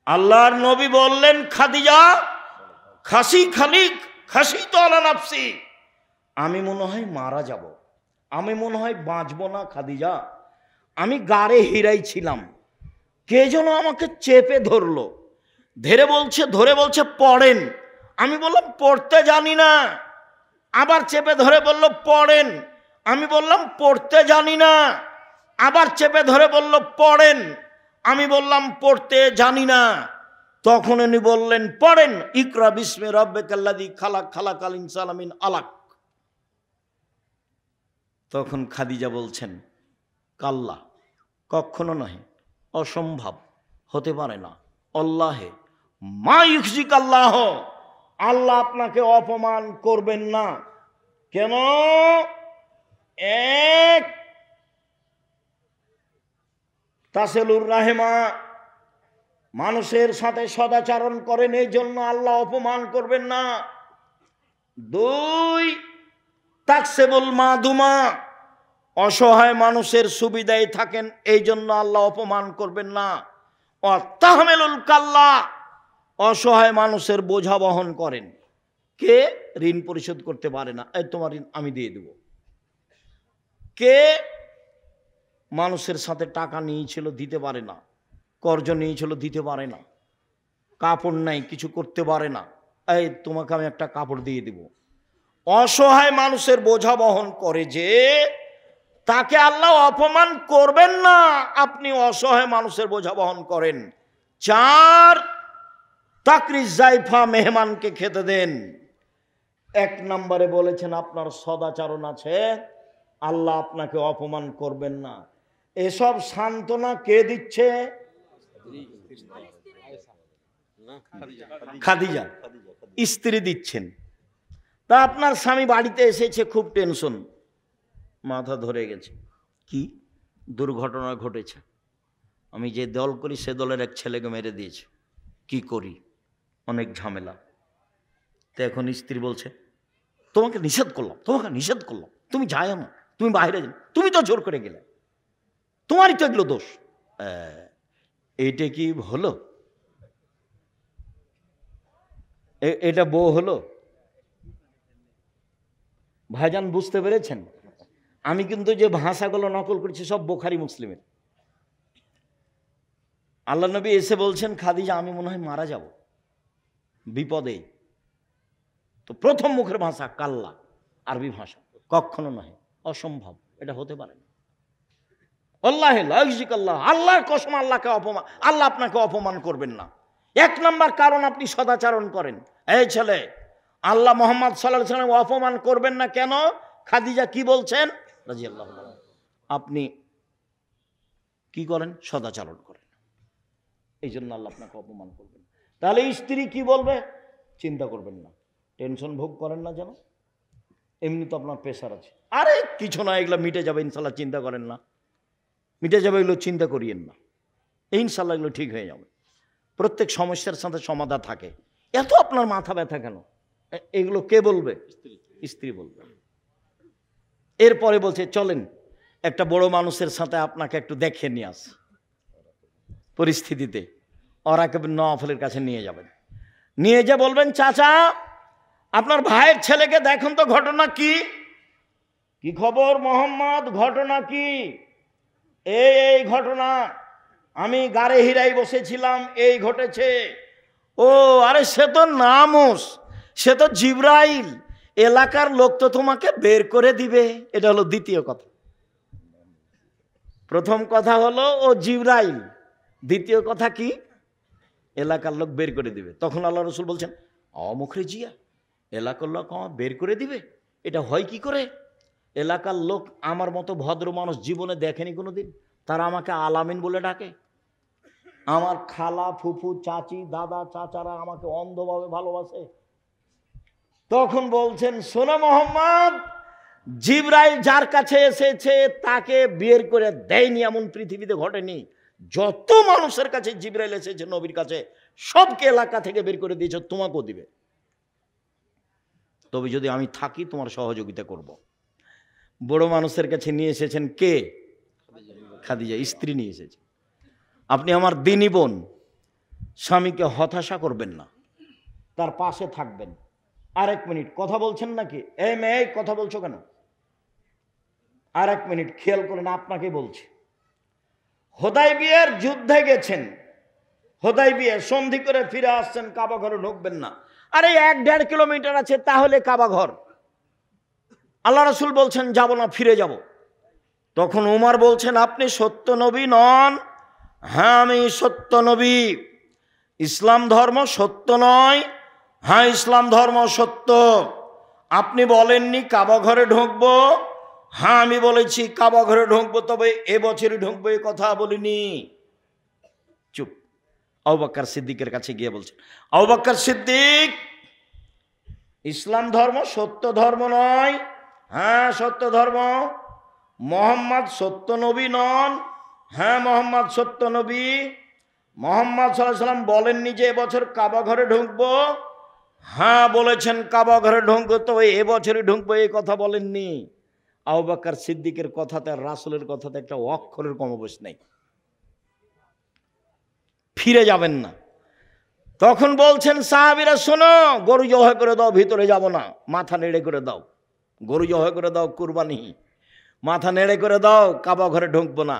আল্লাহর নবী বললেন, খাদিজা খাসি তো আলা নাফসি, আমি মনে হয় মারা যাব, আমি মনে হয় বাঁচব না খাদিজা, আমি গাড়ে হিরাই ছিলাম, কে যেন আমাকে চেপে ধরলো, ধরে বলছে পড়েন, আমি বললাম পড়তে জানি না, আবার চেপে ধরে বলল পড়েন, আমি বললাম পড়তে জানি না, আবার চেপে ধরে বলল পড়েন, আমি বললাম পড়তে জানি না। তখন উনি বললেন পড়েন, ইকরা বিস্মি রাব্বিকাল্লাযী খালাক, খালাকাল ইনসানা মিন আলাক। তখন খাদিজা বলছেন, কাল্লা, কখনো নয়, অসম্ভব, হতে পারে না, আল্লাহে মা ইউখজিক আল্লাহ, আল্লাহ আপনাকে অপমান করবেন না। কেন? 1, তাসেলুর রাহেমা, মানুষের সাথে সদাচরণ করেন, এই জন্য আল্লাহ অপমান করবেন না। 2, তাকসেবুল মাদুমা, অসহায় মানুষের সুবিধায় থাকেন, এই জন্য আল্লাহ অপমান করবেন না। ও তাহমেলুল কাল্লা, অসহায় মানুষের বোঝা বহন করেন। কে ঋণ পরিশোধ করতে পারে না, এই তোমার ঋণ আমি দিয়ে দেব। কে মানুষের সাথে টাকা নিয়েছিল, দিতে পারে না, কর্জ নিয়েছিল, দিতে পারে না, কাপড় নাই, কিছু করতে পারে না, এই তোমাকে আমি একটা কাপড় দিয়ে দেব। অসহায় মানুষের বোঝা বহন করে যে, তাকে আল্লাহ অপমান করবেন না, আপনি অসহায় মানুষের বোঝা বহন করেন। 4, তাকরিজ জাইফা, মেহমানকে খেতে দেন। 1 নম্বরে বলেছেন আপনার সদাচরণ আছে, আল্লাহ আপনাকে অপমান করবেন না। এসব সান্ত্বনা কে দিচ্ছে? খাদিজা স্ত্রী দিচ্ছেন। তা আপনার স্বামী বাড়িতে এসেছে, খুব টেনশন, মাথা ধরে গেছে, কি দুর্ঘটনা ঘটেছে, আমি যে দল করি সে দলের এক ছেলেকে মেরে দিয়েছে, কি করি, অনেক ঝামেলা। তো এখন স্ত্রী বলছে, তোমাকে নিষেধ করলাম, তুমি যাই না, তুমি বাইরে যাও, তুমি তো জোর করে গেলে, তোমারই তো এগুলো দোষ। এইটা কি হলো? এটা বউ হলো? ভাইজান বুঝতে পেরেছেন? আমি কিন্তু যে ভাষাগুলো নকল করছি সব বুখারী মুসলিমের। আল্লাহ নবী এসে বলছেন, খাদিজা আমি মনে হয় মারা যাব, বিপদে। তো প্রথম মুখের ভাষা কাল্লা, আরবি ভাষা, কখনো নয়, অসম্ভব, এটা হতে পারে না। আল্লাহ, আল্লাহর কসম, আল্লাহ আপনাকে অপমান করবেন না। এক নম্বর কারণ আপনি সদাচরণ করেন। এই ছেলে, আল্লাহ মোহাম্মদ সাল্লাল্লাহু আলাইহি ওয়াসাল্লাম অপমান করবেন না কেন? খাদিজা কি বলছেন রাদিয়াল্লাহু আনহা, আপনি কি করেন? সদাচরণ করেন, এই জন্য আল্লাহ আপনাকে অপমান করবেন। তাহলে স্ত্রী কি বলবে চিন্তা করবেন না, টেনশন ভোগ করেন না যেন। এমনি তো আপনার প্রেশার আছে, আরে কিছু না, এগুলো মিটে যাবে ইনশাল্লাহ, চিন্তা করেন না, মিটে যাবে, এগুলো চিন্তা করিয়েন না, ইনশাল্লাহ এগুলো ঠিক হয়ে যাবে। প্রত্যেক সমস্যার সাথে সমাধান থাকে। এত আপনার মাথা ব্যথা কেন? এগুলো কে বলবে? স্ত্রী বলবে। এরপরে বলছে চলেন একটা বড় মানুষের সাথে আপনাকে একটু দেখে নিয়ে আস, পরিস্থিতিতে ওরাকে নওয়াফলের কাছে নিয়ে যাবেন, নিয়ে যে বলবেন চাচা আপনার ভাইয়ের ছেলেকে দেখুন তো, ঘটনা কি? কি খবর মোহাম্মদ, ঘটনা কি? এই ঘটনা, আমি গাড়ি হিরাই বসেছিলাম, এই ঘটেছে। ও আরে সে তো নামুস, সে তো জিবরাইল, এলাকার লোক তো তোমাকে বের করে দিবে। এটা হলো দ্বিতীয় কথা। প্রথম কথা হলো ও জিবরাইল, দ্বিতীয় কথা কি? এলাকার লোক বের করে দিবে। তখন আল্লাহ রসুল বলছেন অমুখরে জিয়া, এলাকার লোক আমার বের করে দিবে, এটা হয় কি করে? এলাকার লোক আমার মতো ভদ্র মানুষ জীবনে দেখেনি কোনোদিন, তারা আমাকে আলামিন বলে ডাকে। আমার খালা ফুফু চাচি দাদা চাচারা আমাকে অন্ধভাবে ভালোবাসে। তখন বলছেন শোনো মোহাম্মদ, জিবরাইল যার কাছে এসেছে তাকে বের করে দেয়নি এমন পৃথিবীতে ঘটেনি। যত মানুষের কাছে জিবরাইল এসেছে নবীর কাছে, সবকে এলাকা থেকে বের করে দিয়েছে, তোমাকেও দিবে। তবে যদি আমি থাকি তোমার সহযোগিতা করব। বড় মানুষের কাছে নিয়ে এসেছেন কে? খাদিজা, স্ত্রী নিয়ে এসেছে। আপনি আমার দিনী বোন, স্বামীকে হতাশা করবেন না, তার পাশে থাকবেন। আরেক মিনিট, কথা বলছেন নাকি? এই মেয়ে কথা বলছো কেন? আরেক মিনিট খেয়াল করেন, আপনাকে বলছি। হুদায়বিয়ার যুদ্ধে গেছেন, হুদায়বিয়া সন্ধি করে ফিরে আসছেন, কাবা ঘরে ঢুকবেন না। আরে 1-1.5 কিলোমিটার আছে, তাহলে কাবা ঘর। আল্লাহ রাসূল বলছেন যাব না, ফিরে যাব। তখন উমর বলছেন আপনি সত্য নবী নন? হ্যাঁ আমি সত্য নবী। ইসলাম ধর্ম সত্য নয়? হ্যাঁ ইসলাম ধর্ম সত্য। আপনি বলেননি কাবা ঘরে ঢুকবো? হ্যাঁ আমি বলেছি কাবা ঘরে ঢুকবো, তবে এবছরই ঢুকবো, এ কথা বলিনি। চুপ। আবু বকর সিদ্দিকের কাছে গিয়ে বলছেন আবু বকর সিদ্দিক, ইসলাম ধর্ম সত্য ধর্ম নয়? হ্যাঁ সত্য ধর্ম। মোহাম্মদ সত্য নবী নন? হ্যাঁ মোহাম্মদ সত্য নবী। মোহাম্মদ সাল্লাল্লাহু আলাইহি ওয়াসাল্লাম বলেননি যে এবছর কাবা ঘরে ঢুকবো? হ্যাঁ বলেছেন কাবা ঘরে ঢুকবো, তো এবছরই ঢুকবো, এই কথা বলেননি। আবু বকর সিদ্দিকের কথাতে আর রাসূলের কথাতে একটা অক্ষরের কমবেশ নেই। ফিরে যাবেন না। তখন বলছেন সাহাবীরা শোনো, গরু জবাই করে দাও, ভিতরে যাব না, মাথা নেড়ে করে দাও। গরু জবাই করে দাও, কুরবানি, মাথা নেড়ে করে দাও, কাবা ঘরে ঢুকবো না।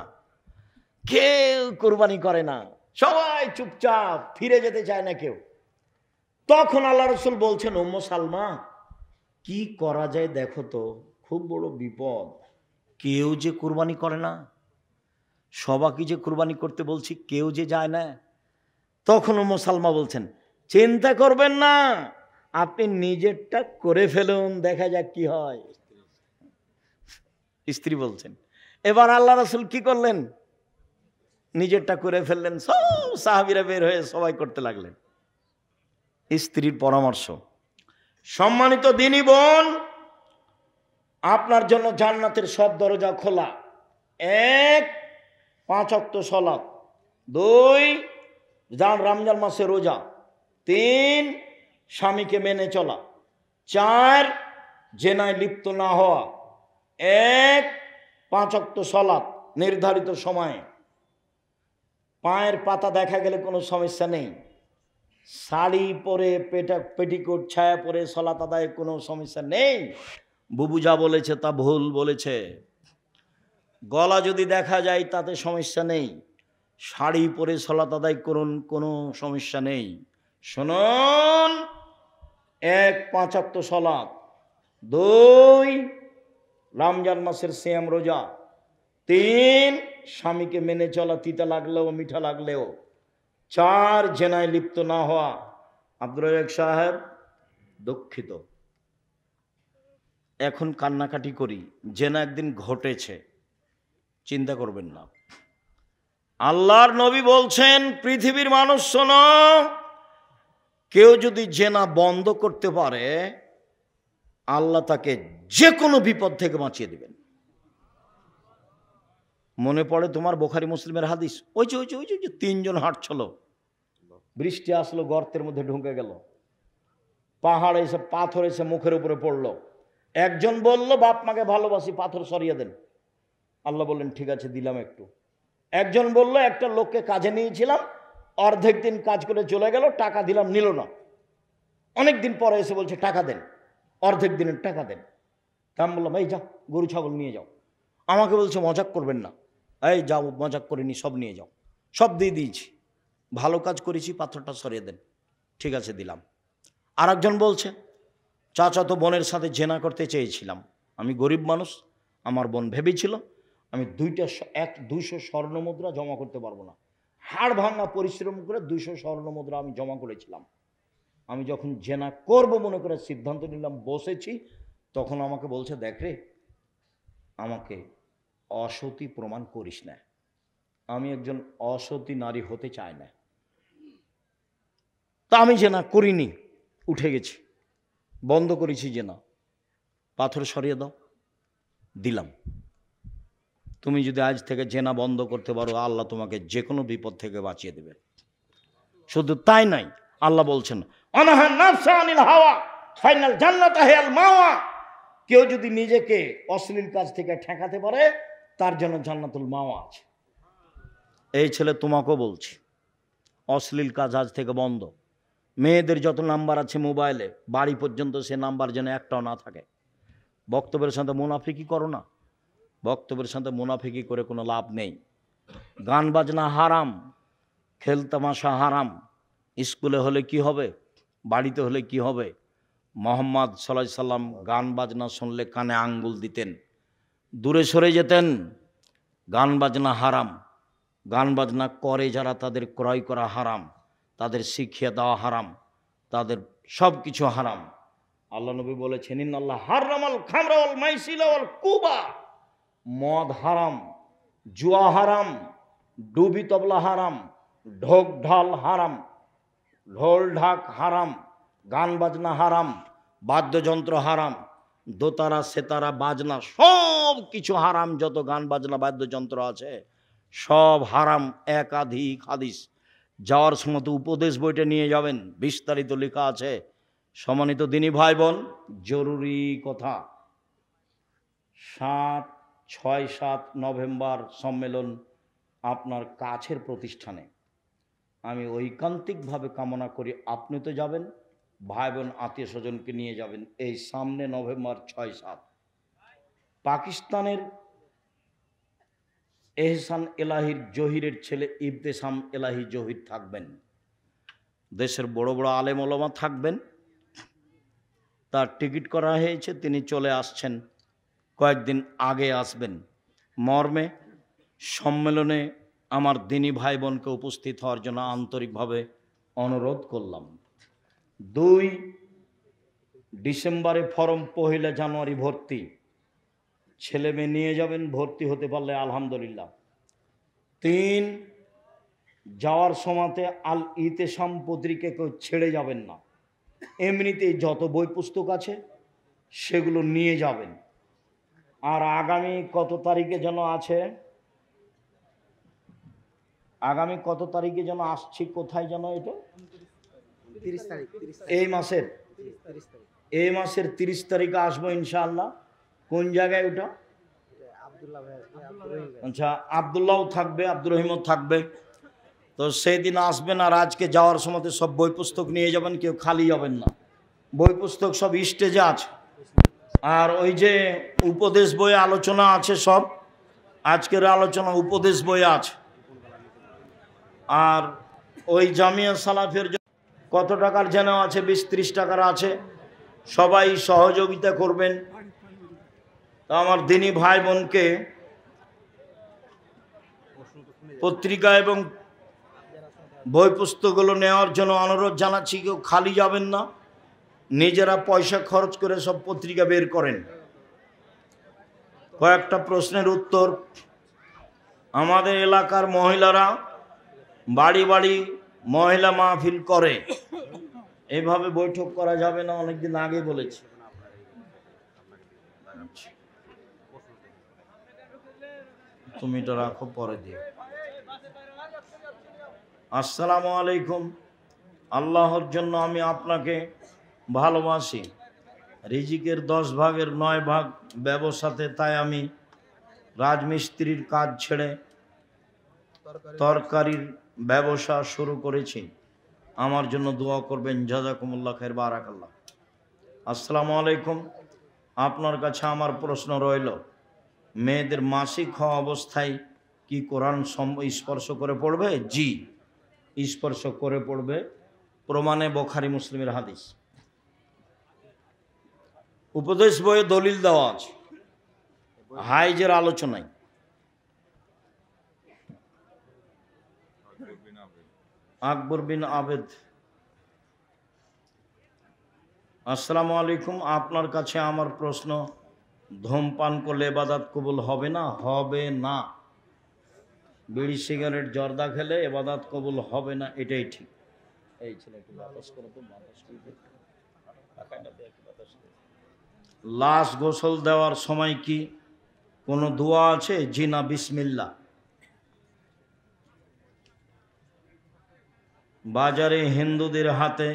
কেউ কুরবানি করে না, সবাই চুপচাপ, ফিরে যেতে চায় না কেউ। তখন আল্লাহ রাসূল বলছেন উম্মে সালমা, কি করা যায় দেখো তো, খুব বড় বিপদ, কেউ যে কুরবানি করে না, সবাইকে যে কুরবানি করতে বলছি কেউ যে যায় না। তখন উম্মে সালমা বলছেন চিন্তা করবেন না, আপনি নিজেরটা করে ফেলুন, দেখা যাক কি হয়। স্ত্রী বলছেন। এবার আল্লাহ রাসূল কি করলেন? নিজেরটা করে ফেললেন। সব সাহাবীরা বের হয়ে সবাই করতে লাগলেন। স্ত্রীর পরামর্শ। সম্মানিত দিনী বোন, আপনার জন্য জান্নাতের সব দরজা খোলা। 1, 5 ওয়াক্ত সালাত। 2, রমজান মাসে রোজা। 3, স্বামীকে মেনে চলা। 4, জেনায় লিপ্ত না হওয়া। 1, 5 ওয়াক্ত সালাত নির্ধারিত সময়ে। পায়ের পাতা দেখা গেলে কোনো সমস্যা নেই। শাড়ি পরে পেটিকোট ছায়া পরে সালাত আদায়ে কোনো সমস্যা নেই। বুবু যা বলেছে তা ভুল বলেছে। গলা যদি দেখা যায় তাতে সমস্যা নেই। শাড়ি পরে সালাত আদায় করুন, কোনো সমস্যা নেই। শুনুন, 1, 5 ওয়াক্ত সালাত। 2, রমজান মাসের সিয়াম রোজা। 3, স্বামীকে মেনে চলা, তিতা লাগলেও মিঠা লাগলেও। 4 জেনায় লিপ্ত না হওয়া। আব্দুর রাজ্জাক সাহেব দুঃখিত, এখন কান্নাকাটি করি, জেনা একদিন ঘটেছে, চিন্তা করবেন না। আল্লাহর নবী বলছেন, পৃথিবীর মানুষ শোনো, কেউ যদি জেনা বন্ধ করতে পারে আল্লাহ তাকে যে কোনো বিপদ থেকে বাঁচিয়ে দিবেন। মনে পড়ে তোমার বুখারী মুসলিমের হাদিস, ওই যে 3 জন হাঁটছিল, বৃষ্টি আসলো, গর্তের মধ্যে ঢুকে গেল, পাহাড় এসে পাথর এসে মুখের উপরে পড়লো। একজন বলল, বাপ মাকে ভালোবাসি, পাথর সরিয়ে দেন। আল্লাহ বললেন, ঠিক আছে দিলাম একটু। একজন বলল, একটা লোককে কাজে নিয়েছিলাম, অর্ধেক দিন কাজ করে চলে গেল, টাকা দিলাম, নিল না। অনেক দিন পরে এসে বলছে টাকা দেন, অর্ধেক দিনের টাকা দেন। তা আমি বললাম, এই যাও গরু ছাগল নিয়ে যাও। আমাকে বলছে মজাক করবেন না, এই যাও, মজাক করিনি, সব নিয়ে যাও। সব দিয়ে দিয়েছি, ভালো কাজ করেছি, পাথরটা সরিয়ে দেন। ঠিক আছে দিলাম। আর একজন বলছে, চাচাতো বোনের সাথে জেনা করতে চেয়েছিলাম, আমি গরিব মানুষ, আমার বোন ভেবেছিল আমি 200 স্বর্ণ মুদ্রা জমা করতে পারবো না, হাড় ভাঙা পরিশ্রম করে 200 স্বর্ণ মুদ্রা আমি জমা করেছিলাম। আমি যখন জেনা করব মনে করে সিদ্ধান্ত নিলাম, বসেছি, তখন আমাকে বলছে, দেখ রে, আমাকে অসতী প্রমাণ করিস না, আমি একজন অসতী নারী হতে চাই না। তা আমি জেনা করিনি, উঠে গেছি, বন্ধ করেছি জেনা, পাথর সরিয়ে দাও, দিলাম। তুমি যদি আজ থেকে জেনা বন্ধ করতে পারো, আল্লাহ তোমাকে যে কোনো বিপদ থেকে বাঁচিয়ে দেবে। শুধু তাই নয়, আল্লাহ বলছেন, অনাহা নাফসা আনিল হাওয়া ফাইনাল জান্নাত হিয়াল মাওয়া। কেউ যদি নিজেকে অশ্লীল কাজ থেকে ঠেকাতে পারে, তার জন্য জান্নাতুল মাওয়া আছে। এই ছেলে তোমাকেও বলছি, অশ্লীল কাজ আজ থেকে বন্ধ। মেয়েদের যত নাম্বার আছে মোবাইলে, বাড়ি পর্যন্ত সে নাম্বার যেন একটাও না থাকে। বক্তব্যের সাথে মুনাফিকি করো না, বক্তব্যের সাথে মুনাফিকি করে কোনো লাভ নেই। গান বাজনা হারাম, খেলতামাশা হারাম। স্কুলে হলে কি হবে, বাড়িতে হলে কি হবে? মোহাম্মদ সাল্লাল্লাহু আলাইহি সাল্লাম গান বাজনা শুনলে কানে আঙ্গুল দিতেন, দূরে সরে যেতেন। গান বাজনা হারাম, গান বাজনা করে যারা তাদের ক্রয় করা হারাম, তাদের শিখিয়ে দেওয়া হারাম, তাদের সব কিছু হারাম। আল্লাহ নবী বলেছেন, ইন্নাল্লাহ হারামাল খামরা ওয়াল মাইসিরা ওয়াল কুবা। মদ হারাম, জুয়া হারাম, ডুবি তবলা হারাম, ঢোক ঢাল হারাম, ঢোল ঢাক হারাম, গান বাজনা হারাম, বাদ্যযন্ত্র হারাম, দোতারা সেতারা বাজনা সব কিছু হারাম। যত গান বাজনা বাদ্যযন্ত্র আছে সব হারাম। একাধিক হাদিস, যাওয়ার সময় তো উপদেশ বইটা নিয়ে যাবেন, বিস্তারিত লেখা আছে। সম্মানিত দিনী ভাই বোন, জরুরি কথা, 6-7 নভেম্বর সম্মেলন আপনার কাছের প্রতিষ্ঠানে। আমি ঐকান্তিকভাবে কামনা করি আপনি তো যাবেন, ভাই বোন আত্মীয় স্বজনকে নিয়ে যাবেন। এই সামনে নভেম্বর 6-7 পাকিস্তানের এহসান এলাহির জহিরের ছেলে ইবতেসাম এলাহি জহির থাকবেন। দেশের বড় বড় আলেম ওলামা থাকবেন। তার টিকিট করা হয়েছে, তিনি চলে আসছেন, কয়েকদিন আগে আসবেন। মর্মে সম্মেলনে আমার দিনী ভাই বোনকে উপস্থিত হওয়ার জন্য আন্তরিকভাবে অনুরোধ করলাম। 2 ডিসেম্বরে ফরম, 1 জানুয়ারি ভর্তি। ছেলে মেয়ে নিয়ে যাবেন, ভর্তি হতে পারলে আলহামদুলিল্লাহ। 3 যাওয়ার সময়তে আল ইতেসাম পত্রিকা কেউ ছেড়ে যাবেন না, এমনিতেই যত বই পুস্তক আছে সেগুলো নিয়ে যাবেন। আর আগামী কত তারিখে যেন আছে, আগামী কত তারিখে যেন আসছি, কোথায় যেন এটা, এই মাসের 30 তারিখে আসবো ইনশাআল্লাহ। কোন জায়গায় ওটা? আচ্ছা, আব্দুল্লাহ থাকবে, আব্দুর রহিমও থাকবে। তো সেই দিন আসবেন। আর আজকে যাওয়ার সময় সব বই পুস্তক নিয়ে যাবেন, কেউ খালি যাবেন না। বই পুস্তক সব স্টেজে আছে। আর ওই যে উপদেশ বই আলোচনা আছে, সব আজকের আলোচনা উপদেশ বই আছে। আর ওই জামিয়া সালাফের কত টাকার যেন আছে, 20-30 টাকার আছে। সবাই সহযোগিতা করবেন। তা আমার দিনী ভাই বোনকে পত্রিকা এবং বই পুস্তকগুলো নেওয়ার জন্য অনুরোধ জানাচ্ছি, কেউ খালি যাবেন না, নিজেরা পয়সা খরচ করে সব পত্রিকা বের করেন। কয়েকটা প্রশ্নের উত্তর। আমাদের এলাকার মহিলারা বাড়ি বাড়ি মহিলা মাহফিল করে, এভাবে বৈঠক করা যাবে না, অনেকদিন আগে বলেছি। তুমি এটা রাখো, পরে দিও। আসসালামু আলাইকুম। আল্লাহর জন্য আমি আপনাকে ভালোবাসি। রিজিকের 10 ভাগের 9 ভাগ ব্যবসাতে, তাই আমি রাজমিস্ত্রির কাজ ছেড়ে তরকারির ব্যবসা শুরু করেছি। আমার জন্য দোয়া করবেন। জাযাকুমুল্লাহ খাইর, বারাকাল্লাহ। আসসালামু আলাইকুম। আপনার কাছে আমার প্রশ্ন রইল, মেয়েদের মাসিক হওয়া অবস্থায় কি কোরআন স্পর্শ করে পড়বে? জি, স্পর্শ করে পড়বে, প্রমাণে বুখারী মুসলিমের হাদিস। উপদেশ বইয়ে দলিল দেওয়া আছে হাইজের আলোচনায়। আকবর বিন আবেদ। আসসালামু আলাইকুম। আপনার কাছে আমার প্রশ্ন, ধূমপান করলে ইবাদত কবুল হবে না? হবে না। বিড়ি সিগারেট জর্দা খেলে ইবাদত কবুল হবে না, এটাই ঠিক। এই ছেলে একটু বাতাস করো তো, বাতাস করবে। লাশ গোসল দেওয়ার সময় কি কোনো দোয়া আছে? জি না, বিসমিল্লাহ। বাজারে হিন্দুদের হাতে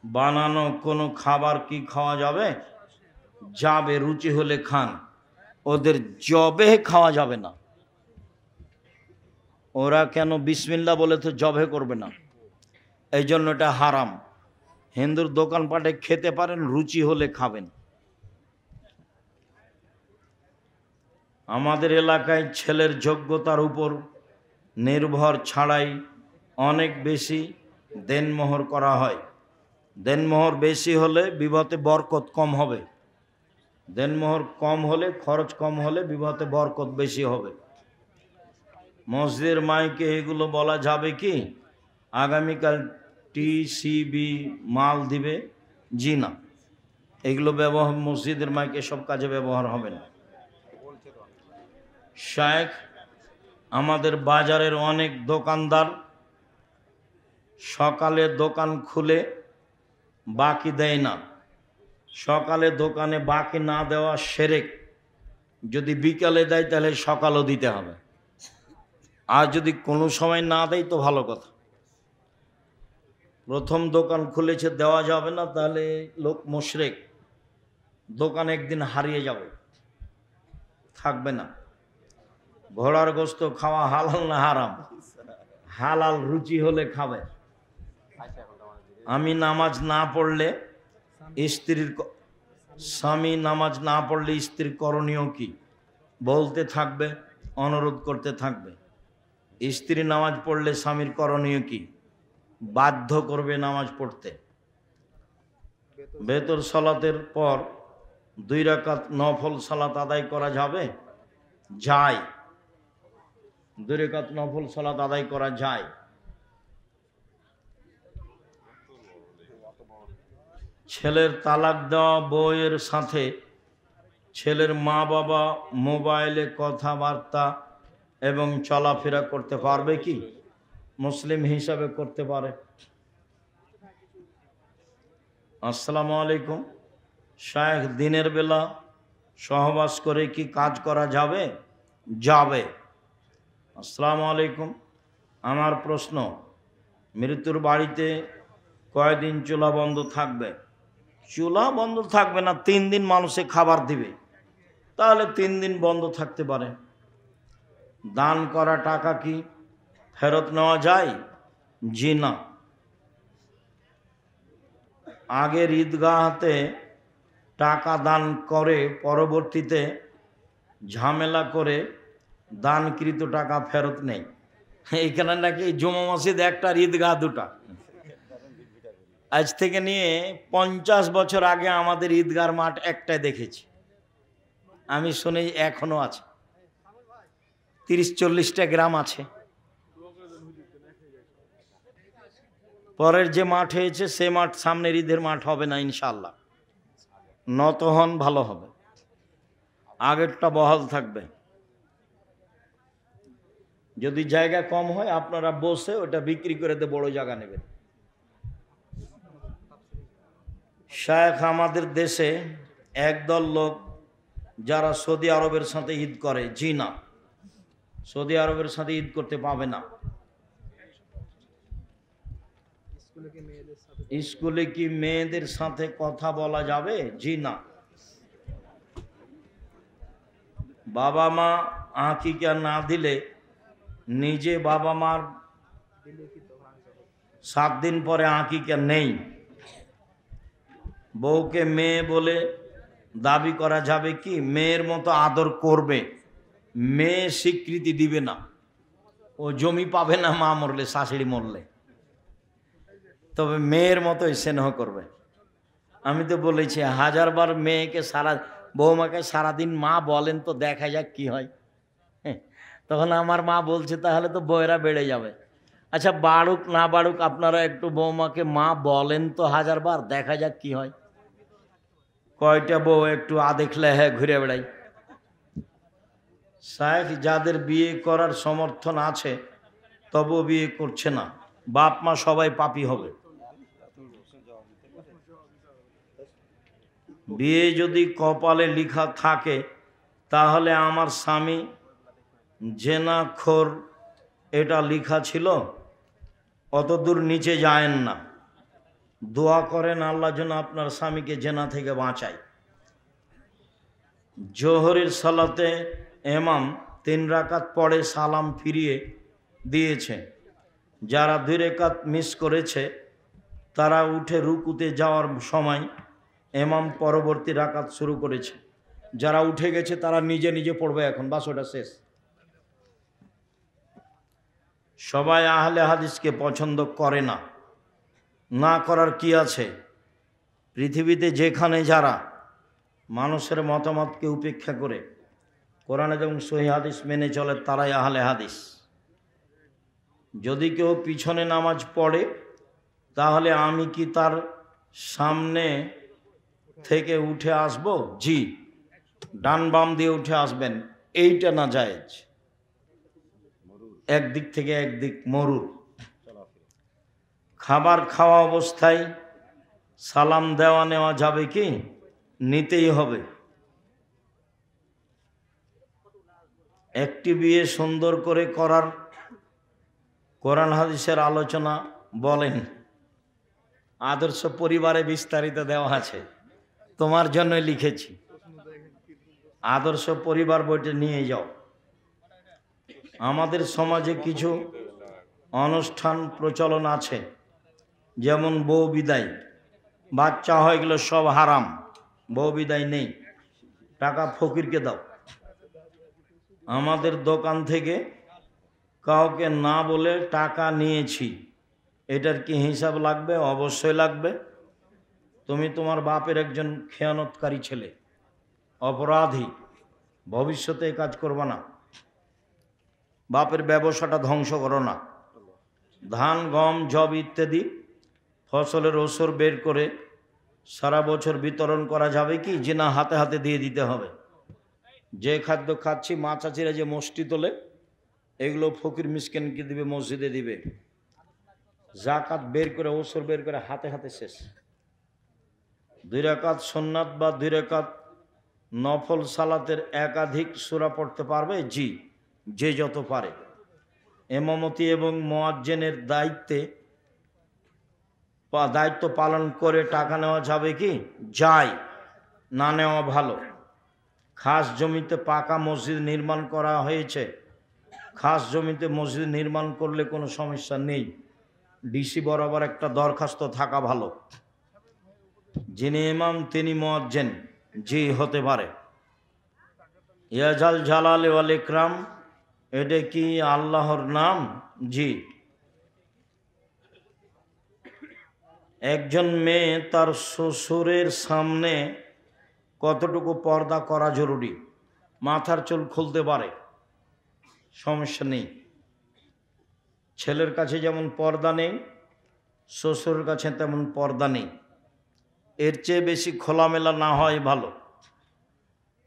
বানানো কোনো খাবার কি খাওয়া যাবে? যাবে, রুচি হলে খান, ওদের জবে খাওয়া যাবে না। ওরা কেন বিসমিল্লাহ বলে তো জবে করবে না, এই জন্য এটা হারাম। হিন্দুর দোকানপাটে খেতে পারেন, রুচি হলে খাবেন। আমাদের এলাকায় ছেলের যোগ্যতার উপর নির্ভর ছাড়াই অনেক বেশি দেনমোহর করা হয়। দেনমোহর বেশি হলে বিবাহে বরকত কম হবে, দেনমোহর কম হলে, খরচ কম হলে বিবাহে বরকত বেশি হবে। মসজিদের মাইকে এগুলো বলা যাবে কি? আগামীকাল টিসিবি মাল দিবে। জি না, এগুলো ব্যবহার, মসজিদের মাইকে সব কাজে ব্যবহার হবে না। শায়েখ, আমাদের বাজারের অনেক দোকানদার সকালে দোকান খুলে বাকি দেয় না। সকালে দোকানে বাকি না দেওয়া শিরক। যদি বিকালে দেয় তাহলে সকালও দিতে হবে, আর যদি কোনো সময় না দেয় তো ভালো কথা। প্রথম দোকান খুলেছে, দেওয়া যাবে না, তাহলে লোক মুশরিক। দোকান একদিন হারিয়ে যাবে, থাকবে না। ঘোড়ার গোশত খাওয়া হালাল না হারাম? হালাল, রুচি হলে খাবে। আমি নামাজ না পড়লে স্বামী নামাজ না পড়লে স্ত্রীর করণীয় কি? বলতে থাকবে, অনুরোধ করতে থাকবে। স্ত্রী নামাজ পড়লে স্বামীর করণীয় কি? বাধ্য করবে নামাজ পড়তে। বেতর সালাতের পর 2 রাকাত নফল সালাত আদায় করা যাবে? যায়। 2 রাকাত নফল সালাত আদায় করা যায়। ছেলের তালাক দেওয়া বউয়ের সাথে ছেলের মা বাবা মোবাইলে কথাবার্তা এবং চলাফেরা করতে পারবে কি? মুসলিম হিসাবে করতে পারে। আসসালামু আলাইকুম। শায়েখ, দিনের বেলা সহবাস করে কি কাজ করা যাবে? যাবে। আসসালামু আলাইকুম। আমার প্রশ্ন, মৃত্যুর বাড়িতে কয়দিন চুলা বন্ধ থাকবে? চুলা বন্ধ থাকবে না, 3 দিন মানুষে খাবার দিবে, তাহলে 3 দিন বন্ধ থাকতে পারে। দান করা টাকা কি ফেরত নেওয়া যায়? জি না। আগের ঈদগাহতে টাকা দান করে পরবর্তীতে ঝামেলা করে দানকৃত টাকা ফেরত নেই। এইখানে নাকি জুমা মসজিদ একটা, ঈদগাহ 2টা। আজ থেকে নিয়ে 50 বছর আগে আমাদের ঈদগার মাঠ একটাই দেখেছি, আমি শুনি এখনো আছে। 30-40টা গ্রাম আছে। পরের যে মাঠ হয়েছে সে মাঠ সামনের ঈদের মাঠ হবে না ইনশাআল্লাহ। নত হন, ভালো হবে, আগেরটা বহাল থাকবে। যদি জায়গা কম হয় আপনারা বসে ওটা বিক্রি করে দিয়ে বড় জায়গা নেবেন। শায়েখ আমাদের দেশে একদল লোক যারা সৌদি আরবের সাথে ঈদ করে, জি না, সৌদি আরবের সাথে ঈদ করতে পাবে না। স্কুলে কি মেয়েদের সাথে কথা বলা যাবে? জি না। বাবা মা আকিকা না দিলে নিজে বাবা মার 7 দিন পরে আকিকা নেই, বউকে মেয়ে বলে দাবি করা যাবে কি? মেয়ের মতো আদর করবে, মেয়ে স্বীকৃতি দিবে না, ও জমি পাবে না মা মরলে, শাশুড়ি মরলে, তবে মেয়ের মতোই স্নেহ করবে। আমি তো বলেছি 1000 বার মেয়েকে বৌমাকে সারাদিন মা বলেন তো দেখা যাক কি হয়। তখন আমার মা বলছে তাহলে তো বউয়েরা বেড়ে যাবে। আচ্ছা বাড়ুক না বাড়ুক, আপনারা একটু বৌমাকে মা বলেন তো 1000 বার, দেখা যাক কি হয়। কয়টা বউ একটু দেখলে হ্যাঁ ঘুরে বেড়াই। শায়েখ যাদের বিয়ে করার সমর্থন আছে তবুও বিয়ে করছে না, বাপ মা সবাই পাপী হবে। বিয়ে যদি কপালে লেখা থাকে তাহলে আমার স্বামী জেনাখোর এটা লেখা ছিল, অত দূর নিচে যায়েন না, দোয়া করেন আল্লাহ যেন আপনার স্বামীকে জেনা থেকে বাঁচায়। জোহরের সালাতে ইমাম 3 রাকাত পড়ে সালাম ফিরিয়ে দিয়েছে, যারা 2 রাকাত মিস করেছে তারা উঠে রুকুতে যাওয়ার সময় ইমাম পরবর্তী রাকাত শুরু করেছে। যারা উঠে গেছে তারা নিজে নিজে পড়বে এখন, বাস ওটা শেষ। সবাই আহলে হাদিসকে পছন্দ করে না, না করার কি আছে? পৃথিবীতে যেখানে যারা মানুষের মতামতকে উপেক্ষা করে কোরআন এবং সহিহ হাদিস মেনে চলে তারাই আহলে হাদিস। যদি কেউ পিছনে নামাজ পড়ে তাহলে আমি কি তার সামনে থেকে উঠে আসব? জি, ডান বাম দিয়ে উঠে আসবেন, এইটা না জায়েজ। একদিক থেকে একদিক মরুর। খাবার খাওয়া অবস্থায় সালাম দেওয়া নেওয়া যাবে কি? নিতেই হবে। একটি বিয়ে সুন্দর করে করার কোরআন হাদিসের আলোচনা বলেন, আদর্শ পরিবারে বিস্তারিত দেওয়া আছে, তোমার জন্য লিখেছি, আদর্শ পরিবার বইটা নিয়ে যাও। আমাদের সমাজে কিছু অনুষ্ঠান প্রচলন আছে, যেমন বউ বিদায়, বাচ্চা হয়ে গেল সব হারাম, বউ বিদায় নেই, টাকা ফকিরকে দাও। আমাদের দোকান থেকে কাউকে না বলে টাকা নিয়েছি, এটার কি হিসাব লাগবে? অবশ্যই লাগবে। তুমি তোমার বাপের একজন খেয়ানতকারী ছেলে, অপরাধী, ভবিষ্যতে এই কাজ করবে না। বাপের ব্যবসাটা ধ্বংস করো না। ধান গম জব ইত্যাদি ফসলের ওসর বের করে সারা বছর বিতরণ করা যাবে কি? যে না, হাতে হাতে দিয়ে দিতে হবে। যে খাদ্য খাচ্ছি, মা চাচিরা যে মসটি তোলে, এগুলো ফকির মিসকিনকে দিবে, মসজিদে দিবে। জাকাত বের করে ওসর বের করে হাতে হাতে শেষ। 2 রাকাত সুন্নাত বা 2 রাকাত নফল সালাতের একাধিক সূরা পড়তে পারবে? জি, যে যত পারে। ইমামতি এবং মুয়াজ্জিনের দায়িত্ব পালন করে টাকা নেওয়া যাবে কি? যায়, না নেওয়া ভালো। খাস জমিতে পাকা মসজিদ নির্মাণ করা হয়েছে, খাস জমিতে মসজিদ নির্মাণ করলে কোনো সমস্যা নেই, ডিসি বরাবর একটা দরখাস্ত থাকা ভালো। যিনি ইমাম তিনি মুয়াজ্জিন? জি, হতে পারে। ইয়াজাল জালাল ওয়াল ইকরাম, এটা কি আল্লাহর নাম? জি। একজন মেয়ে তার শ্বশুরের সামনে কতটুকু পর্দা করা জরুরি? মাথার চুল খুলতে পারে, সমস্যা নেই। ছেলের কাছে যেমন পর্দা নেই, শ্বশুরের কাছে তেমন পর্দা নেই, এর চেয়ে বেশি খোলামেলা না হয় ভালো।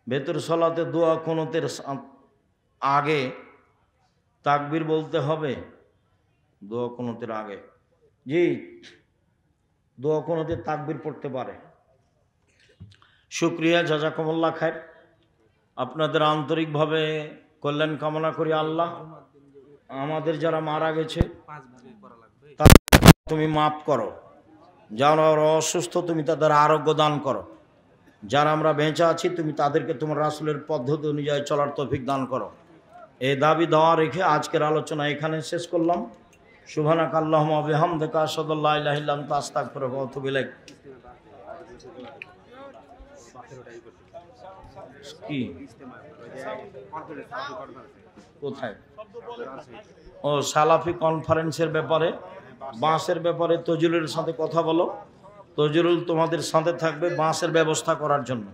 ভেতর সলাতে দোয়া কুনুতের আগে তাকবীর বলতে হবে, দোয়া কুনুতের আগে। জি, দোয়া কুনুতে তাকবীর পড়তে পারে। শুকরিয়া, জাযাকুমুল্লাহ খায়ের। আপনাদের আন্তরিকভাবে কল্যাণ কামনা করি। আল্লাহ আমাদের যারা মারা গেছে তুমি মাফ করো, যারা অসুস্থ তুমি তাদের আরোগ্য দান করো, যারা আমরা বেঁচে আছি তুমি তাদেরকে তোমার রাসূলের পদ্ধতি অনুযায়ী চলার তৌফিক দান করো। এই দাবি দেওয়া রেখে আজকের আলোচনা এখানে শেষ করলাম। সুবহানাকা আল্লাহুম্মা ওয়া বিহামদিকা আশহাদু আল্লা ইলাহা ইল্লা আনতা আস্তাগফিরুকা ওয়া আতুবু ইলাইক। কি কোথায়? ও সালাফি কনফারেন্সের ব্যাপারে, বাঁশের ব্যাপারে তজিলুলের সাথে কথা বলো। তজিলুল তোমাদের সাথে থাকবে বাঁশের ব্যবস্থা করার জন্য।